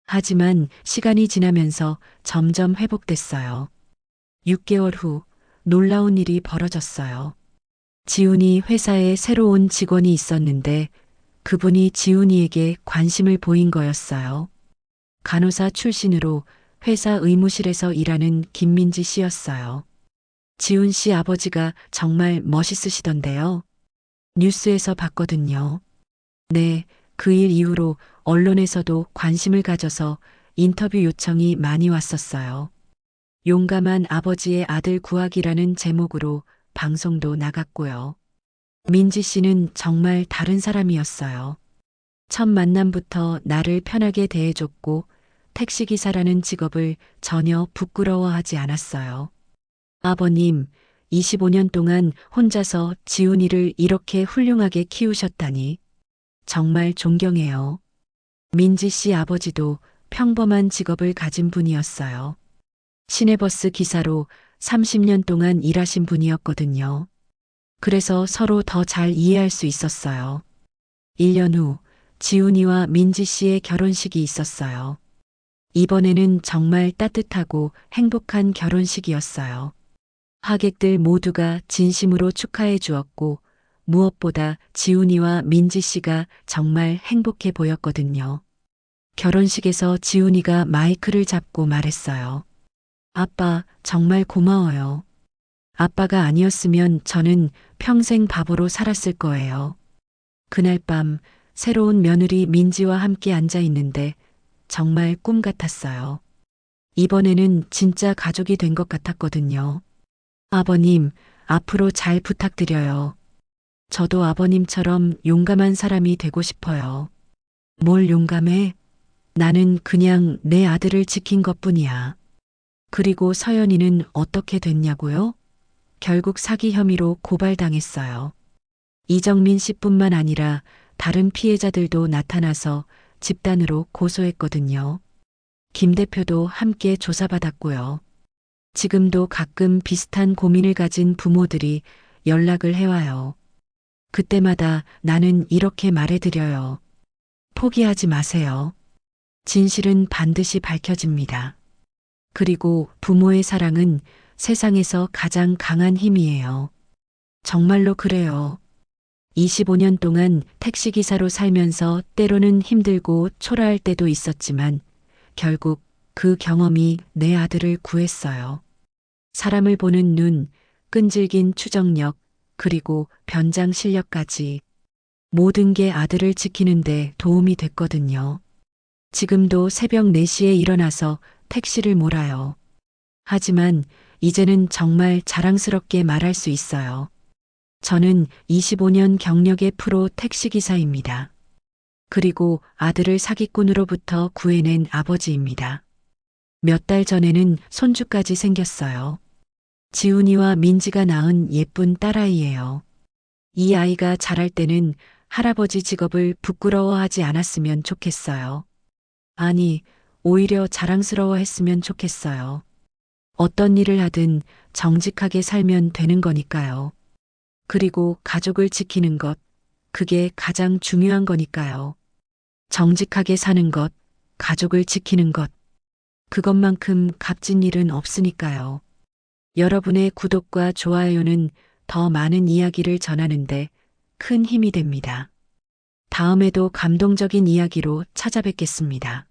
하지만 시간이 지나면서 점점 회복됐어요. 6개월 후 놀라운 일이 벌어졌어요. 지훈이 회사에 새로 온 직원이 있었는데 그분이 지훈이에게 관심을 보인 거였어요. 간호사 출신으로 회사 의무실에서 일하는 김민지 씨였어요. 지훈 씨 아버지가 정말 멋있으시던데요. 뉴스에서 봤거든요. 네, 그 일 이후로 언론에서도 관심을 가져서 인터뷰 요청이 많이 왔었어요. 용감한 아버지의 아들 구하기라는 제목으로 방송도 나갔고요. 민지 씨는 정말 다른 사람이었어요. 첫 만남부터 나를 편하게 대해줬고 택시기사라는 직업을 전혀 부끄러워하지 않았어요. 아버님, 25년 동안 혼자서 지훈이를 이렇게 훌륭하게 키우셨다니 정말 존경해요. 민지 씨 아버지도 평범한 직업을 가진 분이었어요. 시내버스 기사로 30년 동안 일하신 분이었거든요. 그래서 서로 더 잘 이해할 수 있었어요. 1년 후 지훈이와 민지 씨의 결혼식이 있었어요. 이번에는 정말 따뜻하고 행복한 결혼식이었어요. 하객들 모두가 진심으로 축하해 주었고 무엇보다 지훈이와 민지 씨가 정말 행복해 보였거든요. 결혼식에서 지훈이가 마이크를 잡고 말했어요. 아빠, 정말 고마워요. 아빠가 아니었으면 저는 평생 바보로 살았을 거예요. 그날 밤 새로운 며느리 민지와 함께 앉아 있는데 정말 꿈 같았어요. 이번에는 진짜 가족이 된 것 같았거든요. 아버님, 앞으로 잘 부탁드려요. 저도 아버님처럼 용감한 사람이 되고 싶어요. 뭘 용감해? 나는 그냥 내 아들을 지킨 것뿐이야. 그리고 서연이는 어떻게 됐냐고요? 결국 사기 혐의로 고발당했어요. 이정민 씨뿐만 아니라 다른 피해자들도 나타나서 집단으로 고소했거든요. 김 대표도 함께 조사받았고요. 지금도 가끔 비슷한 고민을 가진 부모들이 연락을 해와요. 그때마다 나는 이렇게 말해드려요. 포기하지 마세요. 진실은 반드시 밝혀집니다. 그리고 부모의 사랑은 세상에서 가장 강한 힘이에요. 정말로 그래요. 25년 동안 택시기사로 살면서 때로는 힘들고 초라할 때도 있었지만 결국 그 경험이 내 아들을 구했어요. 사람을 보는 눈, 끈질긴 추정력, 그리고 변장 실력까지 모든 게 아들을 지키는데 도움이 됐거든요. 지금도 새벽 4시에 일어나서 택시를 몰아요. 하지만 이제는 정말 자랑스럽게 말할 수 있어요. 저는 25년 경력의 프로 택시기사입니다. 그리고 아들을 사기꾼으로부터 구해낸 아버지입니다. 몇 달 전에는 손주까지 생겼어요. 지훈이와 민지가 낳은 예쁜 딸아이예요. 이 아이가 자랄 때는 할아버지 직업을 부끄러워하지 않았으면 좋겠어요. 아니, 오히려 자랑스러워 했으면 좋겠어요. 어떤 일을 하든 정직하게 살면 되는 거니까요. 그리고 가족을 지키는 것, 그게 가장 중요한 거니까요. 정직하게 사는 것, 가족을 지키는 것, 그것만큼 값진 일은 없으니까요. 여러분의 구독과 좋아요는 더 많은 이야기를 전하는데 큰 힘이 됩니다. 다음에도 감동적인 이야기로 찾아뵙겠습니다.